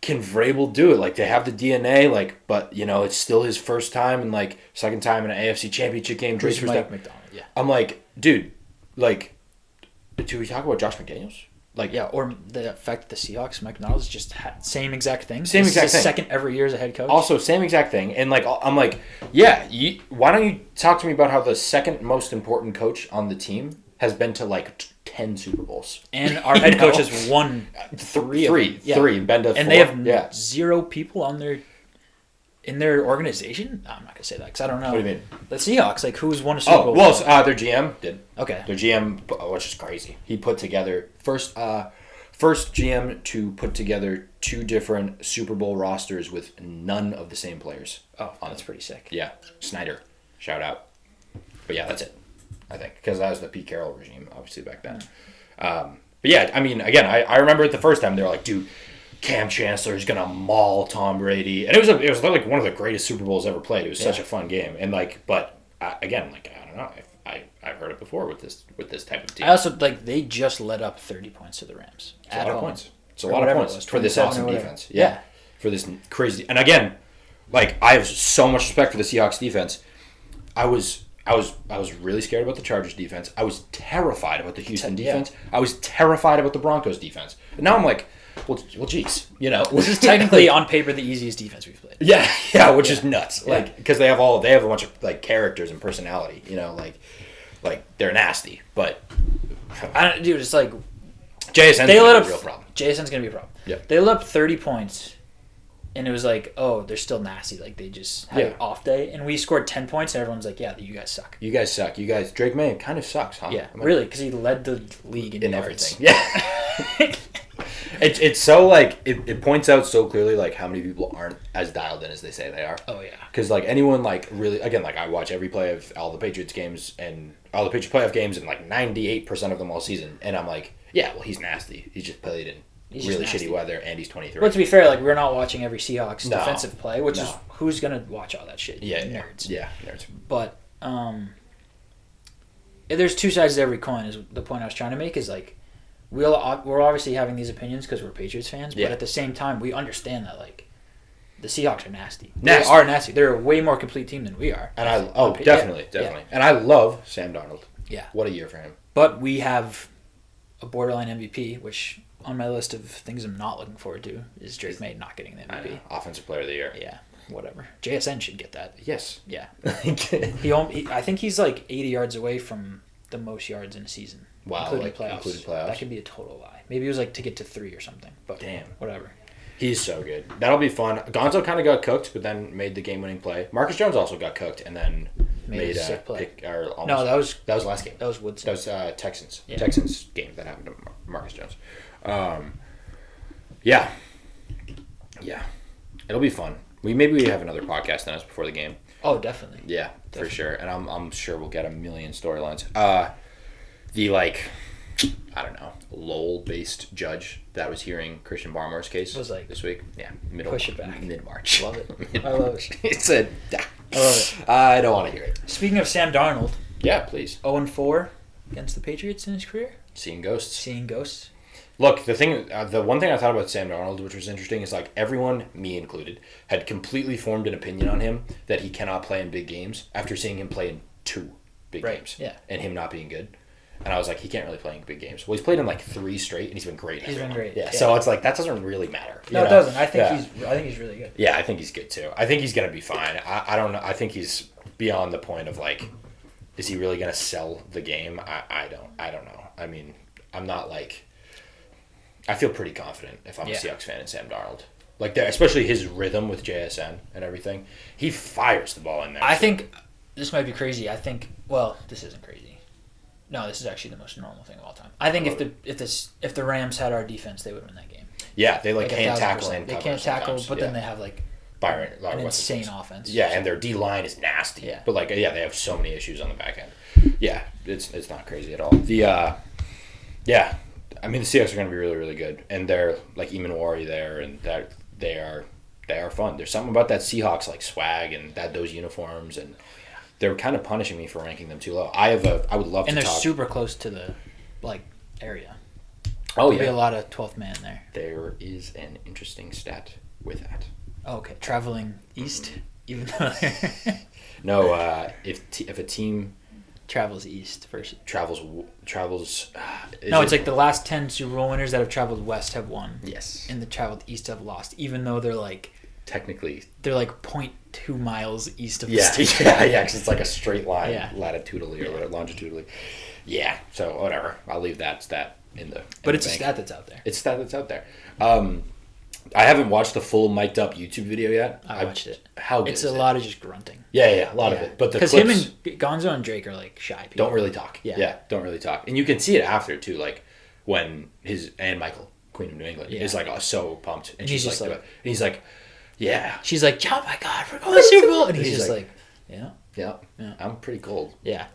can Vrabel do it? They have the DNA, but it's still his first time and second time in an AFC Championship game. Mike McDonald. Yeah. I'm dude, do we talk about Josh McDaniels? Or the fact that the Seahawks, Mike McDonald's just had same exact thing. Same exact thing. Second every year as a head coach. Also, same exact thing. And I'm yeah, why don't you talk to me about how the second most important coach on the team has been to 10 Super Bowls. And our head coach has won 3 of them. Yeah. 3, been to 4. And they have 0 people in their organization? No, I'm not going to say that because I don't know. What do you mean? The Seahawks, who's won a Super Bowl? Well, their GM did. Okay. Their GM, which is crazy. He put together, first GM to put together 2 different Super Bowl rosters with none of the same players. Oh, that's pretty sick. Yeah. Snyder. Shout out. But yeah, that's it. I think. Because that was the Pete Carroll regime, obviously, back then. But yeah, I mean, again, I remember it the first time. They were dude, Cam Chancellor is gonna maul Tom Brady, and it was one of the greatest Super Bowls ever played. It was such a fun game, and but again, like I don't know, I've heard it before with this type of team. I also they just let up 30 points to the Rams. It's a lot of points. It's a lot of points for this awesome defense. Yeah, for this crazy. And again, like I have so much respect for the Seahawks defense. I was really scared about the Chargers defense. I was terrified about the Houston defense. I was terrified about the Broncos defense. And now I'm like, well, geez, this is technically on paper the easiest defense we've played. Yeah, which is nuts. Like because they have a bunch of like characters and personality. Like they're nasty, but dude, it's like JSN's gonna be a real problem. JSN's gonna be a problem. Yeah, they let up 30 points, and it was like, oh, they're still nasty. Like they just had an off day, and we scored 10 points, and everyone's like, yeah, you guys suck. You guys suck. Drake Maye kind of sucks, huh? Yeah, really, because he led the league in everything. Yeah. It's so like it points out so clearly like how many people aren't as dialed in as they say they are. Oh yeah. Because like anyone like really again like I watch every play of all the Patriots games and all the Patriots playoff games and like 98% of them all season and I'm like yeah well he's nasty he's just played in really shitty weather and he's 23. But to be fair, like we're not watching every Seahawks defensive play, which is who's gonna watch all that shit? Yeah, nerds. Yeah, nerds. But there's two sides to every coin. Is the point I was trying to make is like. We're obviously having these opinions because we're Patriots fans, but at the same time, we understand that like the Seahawks are nasty. They are nasty. They're a way more complete team than we are. And definitely. And I love Sam Darnold. Yeah, what a year for him. But we have a borderline MVP, which on my list of things I'm not looking forward to is Drake Maye not getting the MVP. Offensive Player of the Year. Yeah, whatever. JSN should get that. Yes. Yeah. I think he's like 80 yards away from the most yards in a season. Wow, including playoffs. That could be a total lie. Maybe it was like to get to 3 or something. But damn, whatever. He's so good. That'll be fun. Gonzo kind of got cooked, but then made the game-winning play. Marcus Jones also got cooked and then made a sick play. No, that was last game. That was Woodson. That was Texans. Yeah. Texans game that happened to Marcus Jones. Yeah. It'll be fun. Maybe we have another podcast on us before the game. Oh, definitely. Yeah, definitely. For sure. And I'm sure we'll get a million storylines. The Lowell-based judge that was hearing Christian Barmore's case was like this week. Yeah, push it back. Mid-March. Love it. I love it. It said, I love it. I don't want to hear it. Speaking of Sam Darnold. Yeah, please. 0-4 against the Patriots in his career. Seeing ghosts. Look, the one thing I thought about Sam Darnold, which was interesting, is like everyone, me included, had completely formed an opinion on him that he cannot play in big games after seeing him play in 2 big games. Yeah. And him not being good. And I was like, he can't really play in big games. Well, he's played in like 3 straight, and he's been great. He's been great. Yeah. So it's like that doesn't really matter. No, it doesn't. I think he's really good. Yeah, I think he's good too. I think he's gonna be fine. I don't know. I think he's beyond the point of like, is he really gonna sell the game? I don't know. I mean, I'm not like. I feel pretty confident if I'm a Seahawks fan in Sam Darnold. Like, especially his rhythm with JSN and everything. He fires the ball in there. I think this might be crazy. Well, this isn't crazy. No, this is actually the most normal thing of all time. I think if the Rams had our defense, they would win that game. Yeah, they can't tackle and they can't tackle, but then they have like an insane offense. Yeah, and their D line is nasty. Yeah. But they have so many issues on the back end. Yeah, it's not crazy at all. I mean, the Seahawks are going to be really, really good, and they're like Imanwari there, and that they are fun. There's something about that Seahawks like swag and those uniforms, and they're kind of punishing me for ranking them too low. I would love to. And they're super close to the area. Oh, There'll be a lot of 12th man there. There is an interesting stat with that. Oh, okay, traveling east, even though. No, if a team. Travels east first. Travels. It's like the last 10 Super Bowl winners that have traveled west have won. Yes. And the traveled east have lost, even though they're like. Technically. They're like 0.2 miles east of the state. Yeah, because it's like a straight line, latitudinally or whatever, longitudinally. Yeah. So whatever. I'll leave that stat in the. But it's a stat that's out there. It's a stat that's out there. I haven't watched the full mic'd up YouTube video yet. I watched it. How good it's a lot of just grunting. Yeah, a lot of it. But the clips... Because him and Gonzo and Drake are like shy people. Don't really talk. Yeah, don't really talk. And you can see it after, too, like when and Michael, Queen of New England, is like so pumped. And she's like, and he's like, yeah. She's like, oh my God, we're going to the Super Bowl. And he's just like, yeah, I'm pretty cold. Yeah.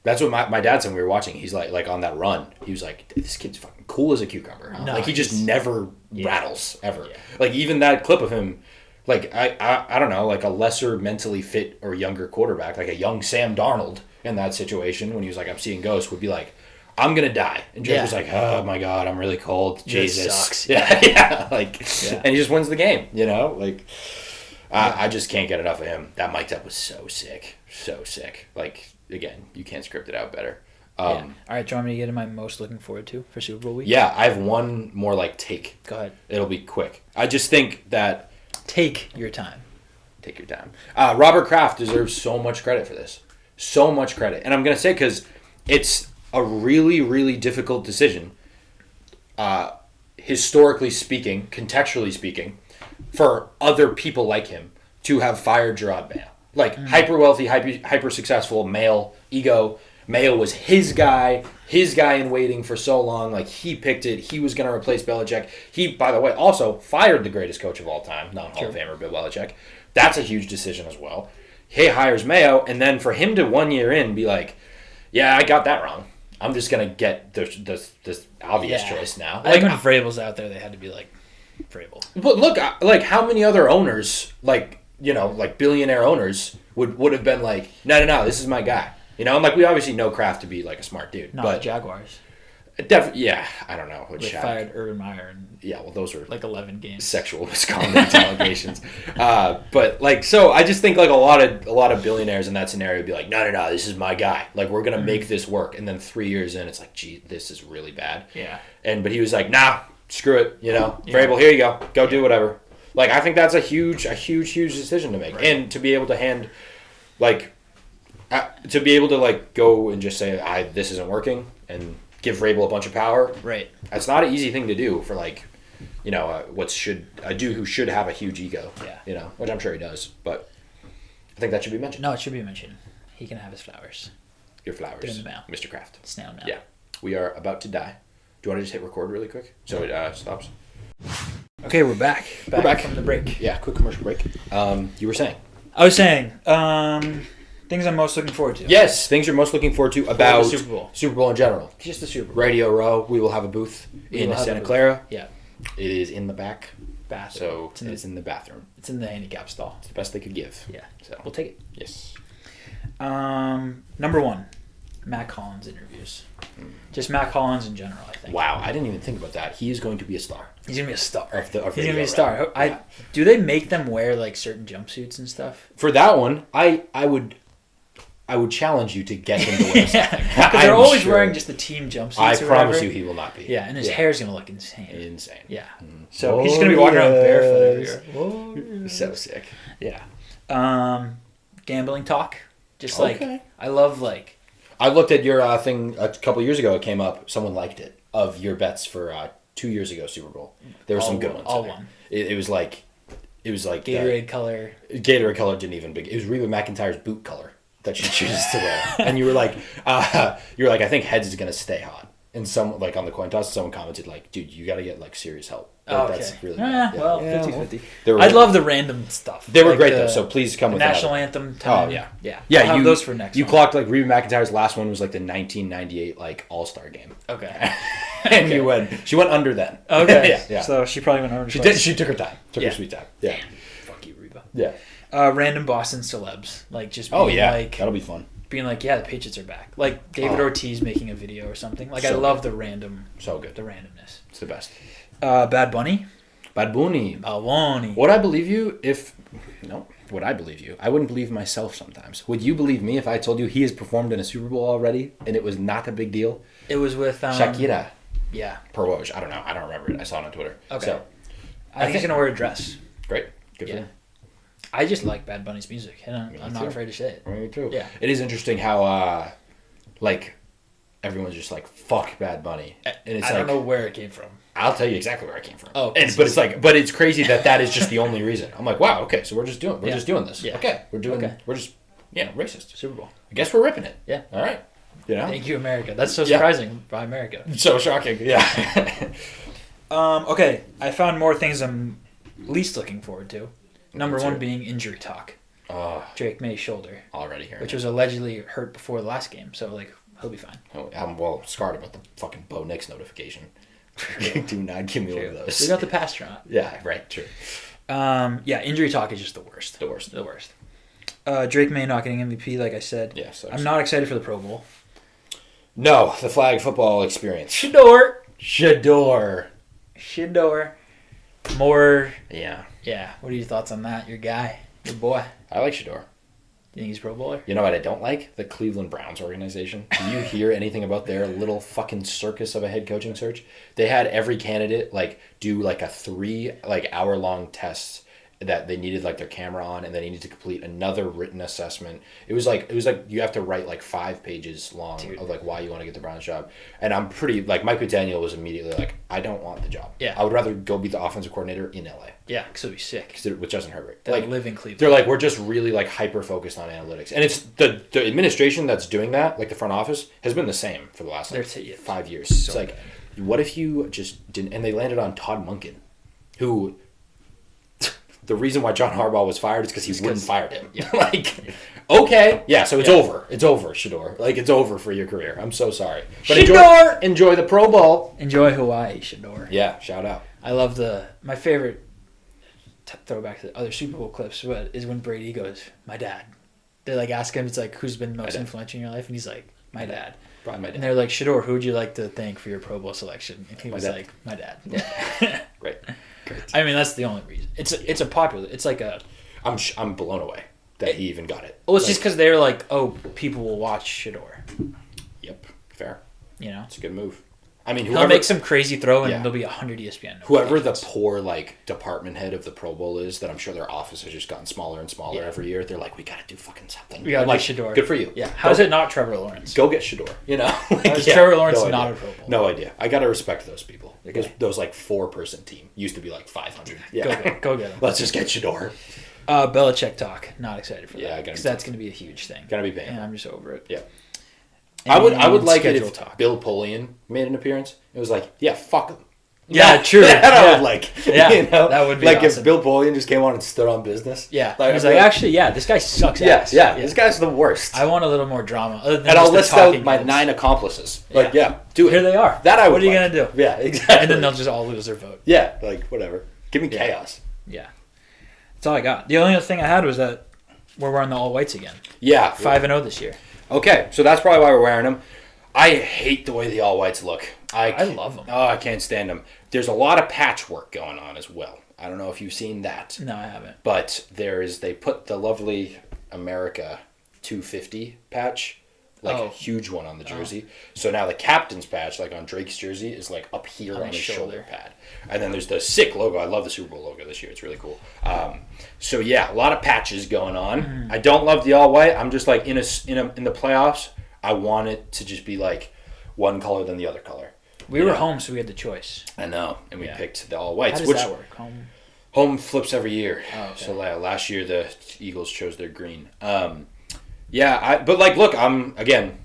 That's what my dad said when we were watching. He's like on that run. He was like, this kid's fucking cool as a cucumber. Huh? No, he just never rattles ever. Yeah. Like even that clip of him, Like, I don't know, like a lesser mentally fit or younger quarterback, like a young Sam Darnold in that situation when he was like, I'm seeing ghosts, would be like, I'm going to die. And Drake was like, oh my God, I'm really cold. Jesus. This sucks. Yeah. And he just wins the game, you know? Like, I just can't get enough of him. That mic'd up was so sick. So sick. Like, again, you can't script it out better. All right, do you want me to get in my most looking forward to for Super Bowl week? Yeah, I have one more, like, take. Go ahead. It'll be quick. I just think that... Take your time. Take your time. Robert Kraft deserves so much credit for this. So much credit. And I'm going to say because it's a really, really difficult decision, historically speaking, contextually speaking, for other people like him to have fired Gerard Mayo. Like, hyper-wealthy, hyper-successful, male, ego. Mayo was his guy in waiting for so long. Like, he picked it. He was going to replace Belichick. He, by the way, also fired the greatest coach of all time, not Hall of Famer, Bill Belichick. That's a huge decision as well. He hires Mayo, and then for him to 1 year in be like, yeah, I got that wrong. I'm just going to get this obvious choice now. Like, when Vrabel's out there, they had to be like, Vrabel. But look, like, how many other owners, like, you know, like billionaire owners would have been like, no, this is my guy. You know, and like we obviously know Kraft to be like a smart dude. Not but the Jaguars. Yeah, I don't know. They fired Urban Meyer. Yeah, well, those were like 11 games. Sexual misconduct allegations. But like, so I just think like a lot of billionaires in that scenario would be like, no, this is my guy. Like, we're gonna make this work. And then 3 years in, it's like, gee, this is really bad. Yeah. But he was like, nah, screw it. You know, Vrabel, here you go do whatever. Like, I think that's a huge decision to make, right. And to be able to to be able to like go and just say, this isn't working, and give Vrabel a bunch of power. Right. That's not an easy thing to do for like, you know, a dude who should have a huge ego. Yeah. You know, which I'm sure he does, but I think that should be mentioned. No, it should be mentioned. He can have his flowers. Your flowers. They're in the mail. Mr. Kraft. Snail mail. Yeah. We are about to die. Do you want to just hit record really quick so it stops? Okay, we're back. We're back from the break. Yeah, quick commercial break. You were saying? I was saying, things I'm most looking forward to. Yes, things you're most looking forward to about the Super Bowl. Super Bowl in general. Just the Super Bowl. Radio Row, we will have a booth in Santa Clara. Yeah. It is in the back. Bathroom. So it's in the bathroom. It's in the handicap stall. It's the best they could give. Yeah. So we'll take it. Yes. Number one, Matt Collins interviews. Just Matt Collins in general, I think. Wow, I didn't even think about that. He is going to be a star. He's going to be a star. He's going to be a star. Yeah. Do they make them wear like certain jumpsuits and stuff? For that one, I would challenge you to get him to wear something. Because they're always wearing just the team jumpsuits. I promise you he will not be. Yeah, and his hair's going to look insane. Insane. Yeah. So he's going to be walking around barefoot everywhere. So sick. Yeah. Gambling talk. Just like, I love like... I looked at your thing a couple years ago. It came up. Someone liked it. Of your bets for 2 years ago Super Bowl. There were some good ones. All one. It was like Gatorade color. Gatorade color didn't even big. It was Reba McEntire's boot color that she chooses to wear. And you were like, I think heads is gonna stay hot. And some like on the coin toss, someone commented like, dude, you got to get like serious help. Like, that's really bad. Yeah. Well, 50-50. I love the random stuff. They were like great though. So please come with national anthem time. Oh yeah. I'll have those for next. You clocked like Reba McEntire's last one was like the 1998 like All-Star game. Okay. And you went. She went under then. Okay. Yeah. So she probably went under. She did. She took her time. Took her sweet time. Yeah. Fuck you, Reba. Yeah. Random Boston celebs like just. Being like, that'll be fun. Being like, the Patriots are back. Like David Ortiz making a video or something. Like, so I love the random. So good. The randomness. It's the best. Bad Bunny. Bad Bunny. Would I believe you if... No. Would I believe you? I wouldn't believe myself sometimes. Would you believe me if I told you he has performed in a Super Bowl already and it was not a big deal? It was with... Shakira. Yeah. Per Woj. I don't know. I don't remember it. I saw it on Twitter. Okay. So, I think he's going to wear a dress. Great. Good for him. I just like Bad Bunny's music, and I'm not afraid to say it. Me too. Yeah. It is interesting how, everyone's just like, fuck Bad Bunny. And it's I don't know where it came from. I'll tell you exactly where it came from. Oh. But it's crazy that is just the only reason. I'm like, wow, okay, so we're just doing this. Yeah. Okay, we're just, racist. Super Bowl. I guess we're ripping it. Yeah. All right. You know? Thank you, America. That's so surprising by America. So shocking. Yeah. Okay, I found more things I'm least looking forward to. Number one being injury talk. Drake May's shoulder. Already here. Which was allegedly hurt before the last game, so like he'll be fine. Oh, I'm scarred about the fucking Bo Nix notification. Do not give me one of those. We got the pastor on. Yeah, right, true. Yeah, injury talk is just the worst. The worst. Drake Maye not getting MVP, like I said. Yeah, so I'm not excited for the Pro Bowl. No, the flag football experience. Shedeur. More. Yeah. Yeah. What are your thoughts on that? Your guy, your boy. I like Shedeur. You think he's a Pro Bowler? You know what I don't like? The Cleveland Browns organization. Do you hear anything about their little fucking circus of a head coaching search? They had every candidate do a 3 hour-long test that they needed their camera on, and they needed to complete another written assessment. It was like you have to write 5 pages long of why you want to get the Browns job. And I'm pretty Mike McDaniel was immediately I don't want the job. Yeah. I would rather go be the offensive coordinator in LA. Yeah, because it'd be sick. With Justin Herbert. They live in Cleveland. They're we're just really hyper focused on analytics. And it's the administration that's doing that, the front office, has been the same for the last 5 years. So it's what if you just didn't, and they landed on Todd Monken, who the reason why John Harbaugh was fired is because he wouldn't fire him. Yeah. Okay. Yeah, so it's over. It's over, Shedeur. It's over for your career. I'm so sorry. But Shedeur! Enjoy the Pro Bowl. Enjoy Hawaii, Shedeur. Yeah, shout out. I love my favorite throwback to the other Super Bowl clips is when Brady goes, my dad. They ask him, it's who's been most influential in your life? And he's like, my dad. Probably my dad. And they're like, Shedeur, who would you like to thank for your Pro Bowl selection? And he was like, my dad. Yeah. Great. I mean, that's the only reason. It's a popular. It's I'm blown away that he even got it. Well, it's just because they're people will watch Shedeur. Yep, fair. It's a good move. I mean, he'll make some crazy throw and there'll be 100 ESPN. Whoever the poor department head of the Pro Bowl is, that I'm sure their office has just gotten smaller and smaller every year. They're we gotta do fucking something. We gotta do Shedeur. Good for you. Yeah. How's it not Trevor Lawrence? Go get Shedeur. Trevor Lawrence not a Pro Bowl? No idea. I gotta respect those people. Because those 4-person team used to be 500. Yeah. Go get them. Let's just get Shedeur. Belichick talk. Not excited for that. Yeah, because that's gonna be a huge thing. Gonna be bad. And I'm just over it. Yeah. I would like it if Bill Polian made an appearance. It was fuck him. Yeah, true. I would like. Yeah, that would be awesome. If Bill Polian just came on and stood on business. Yeah, he's actually, this guy sucks ass. Yeah, this guy's the worst. I want a little more drama. Other than and I'll list out my 9 accomplices. Do it. Here they are. That I would. What are you gonna do? Yeah, exactly. And then they'll just all lose their vote. Yeah, whatever. Give me chaos. Yeah, that's all I got. The only other thing I had was that we're wearing the all whites again. Yeah, 5-0 this year. Okay, so that's probably why we're wearing them. I hate the way the all whites look. I love them. Oh, I can't stand them. There's a lot of patchwork going on as well. I don't know if you've seen that. No, I haven't. But they put the lovely America 250 patch, a huge one on the jersey. So now the captain's patch, on Drake's jersey, is up here on his shoulder pad. And then there's the sick logo. I love the Super Bowl logo this year. It's really cool. So yeah, a lot of patches going on. Mm-hmm. I don't love the all white. I'm just in the playoffs, I want it to just be one color than the other color. We were home, so we had the choice. I know, and we picked the all whites. How does that work? Home flips every year. Oh, okay. So last year the Eagles chose their green. Look, again,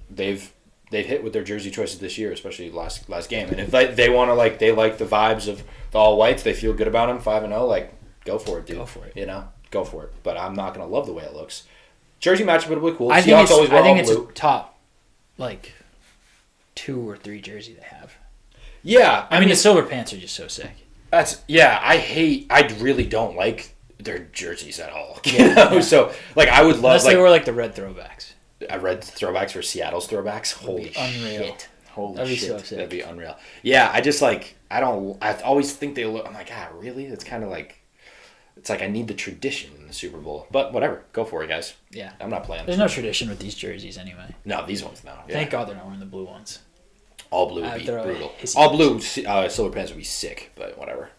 they've hit with their jersey choices this year, especially last game. And if they want to they like the vibes of the all whites, they feel good about them. 5-0, go for it, dude. Go for it. Go for it. But I'm not gonna love the way it looks. Jersey matchup will be cool. I think it's a top 2 or 3 jersey they have. Yeah, I mean the silver pants are just so sick. I really don't like their jerseys at all. So I would love unless they were the red throwbacks. I read throwbacks for Seattle's throwbacks. Holy unreal. Shit. Holy That'd shit. Be so sick. That'd be unreal. Yeah, I just I always think they look, I'm really? It's kind of it's I need the tradition in the Super Bowl. But whatever. Go for it, guys. Yeah. I'm not playing. There's no tradition with these jerseys anyway. No, these ones, no. Yeah. Thank God they're not wearing the blue ones. All blue would be brutal. All blue silver pants would be sick, but whatever.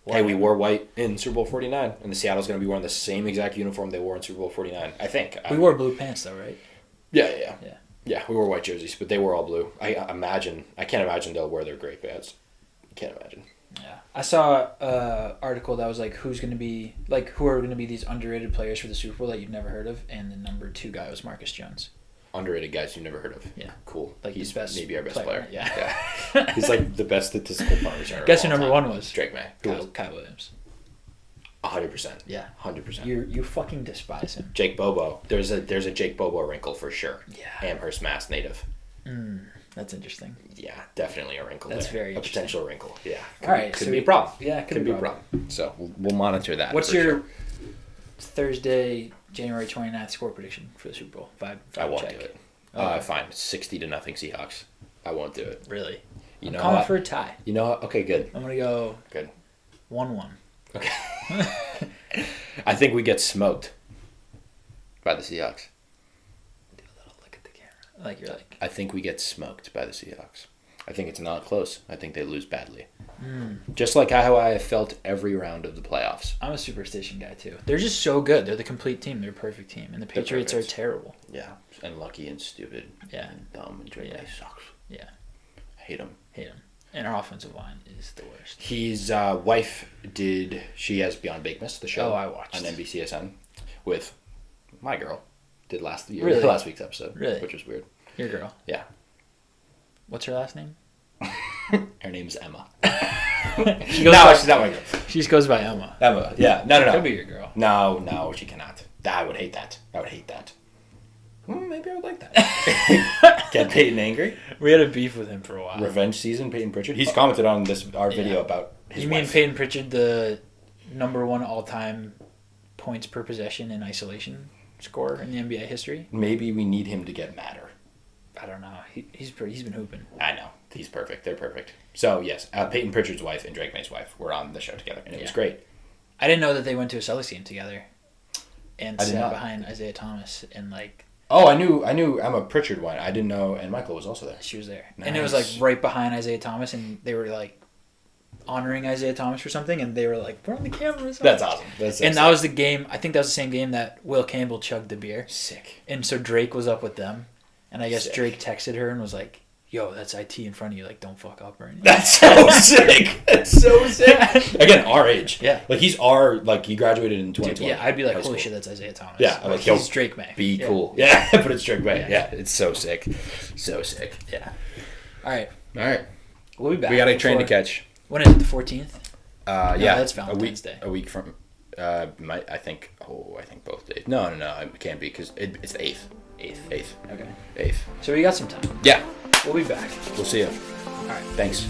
Hey, we wore white in Super Bowl 49, and the Seattle's going to be wearing the same exact uniform they wore in Super Bowl 49, I think. We wore blue pants, though, right? Yeah. Yeah, we wore white jerseys, but they wore all blue. I can't imagine they'll wear their gray pads. Can't imagine. Yeah. I saw an article that was who are going to be these underrated players for the Super Bowl that you've never heard of, and the number 2 guy was Marcus Jones. Underrated guys you've never heard of. Yeah. Cool. He's best maybe our best player. Yeah. He's the best statistical punt returner. Guess who number 1 was? Drake Maye. Kyle Williams. 100%. Yeah. 100%. You fucking despise him. Jake Bobo. There's a Jake Bobo wrinkle for sure. Yeah. Amherst, Mass native. That's interesting. Yeah, definitely a wrinkle. That's there. very a potential wrinkle. Yeah. All right. Could be a problem. Yeah, could be a problem. So we'll monitor that. What's your Thursday, January 29th score prediction for the Super Bowl? I won't do it. Fine. 60-0 Seahawks. I won't do it. Really? You I'm know calling what? for a tie. You know what? Okay, good. I'm gonna go. Good. 1-1. Okay. I think we get smoked by the Seahawks. Do a little look at the camera. Like you're like. I think we get smoked by the Seahawks. I think it's not close. I think they lose badly. Just like how I have felt every round of the playoffs. I'm a superstition guy too. They're just so good. They're the complete team. They're a perfect team. And the Patriots are terrible. Yeah. And lucky and stupid. Yeah. And dumb and Drake sucks. Yeah. I hate him. And our offensive line is the worst. His wife she has Beyond Bakemas, the show. Oh, I watched. On NBCSN with my girl. Did last week's episode. Really? Which was weird. Your girl? Yeah. What's her last name? Her name's Emma. She's not my girl. She just goes by Emma. Emma, yeah. No. Could be your girl. No, she cannot. I would hate that. Maybe I would like that. Get Peyton angry? We had a beef with him for a while. Revenge season, Peyton Pritchard? He's commented on our video about his You mean Peyton Pritchard, the #1 all-time points per possession in isolation scorer in the NBA history? Maybe we need him to get madder. I don't know. He's been hooping. I know. He's perfect. They're perfect. So, yes, Peyton Pritchard's wife and Drake May's wife were on the show together, and it was great. I didn't know that they went to a Celtics game together and sat behind Isaiah Thomas and, like... Oh, I knew Emma Pritchard went. I didn't know, and Michael was also there. She was there. Nice. And it was, like, right behind Isaiah Thomas, and they were, like, honoring Isaiah Thomas for something, and they were like, we're on the cameras. That's awesome. That was the game. I think that was the same game that Will Campbell chugged the beer. Sick. And so Drake was up with them, and I guess Drake texted her and was like, yo, that's IT in front of you. Like, don't fuck up or anything. That's so sick. That's so sick. Again, our age. Yeah. Like, he graduated in 2020. Yeah, I'd be like, holy shit, that's Isaiah Thomas. Yeah. I'm like, he's Drake May. Be cool. Yeah, but it's Drake May. Yeah, it's so sick. So sick. Yeah. All right. We'll be back. We got a train to catch. When is it, the 14th? Yeah. That's Valentine's Day. A week from, I think both days. No, it can't be because it's the 8th. 8th. Okay. 8th. So we got some time. Yeah. We'll be back. We'll see you. All right. Thanks.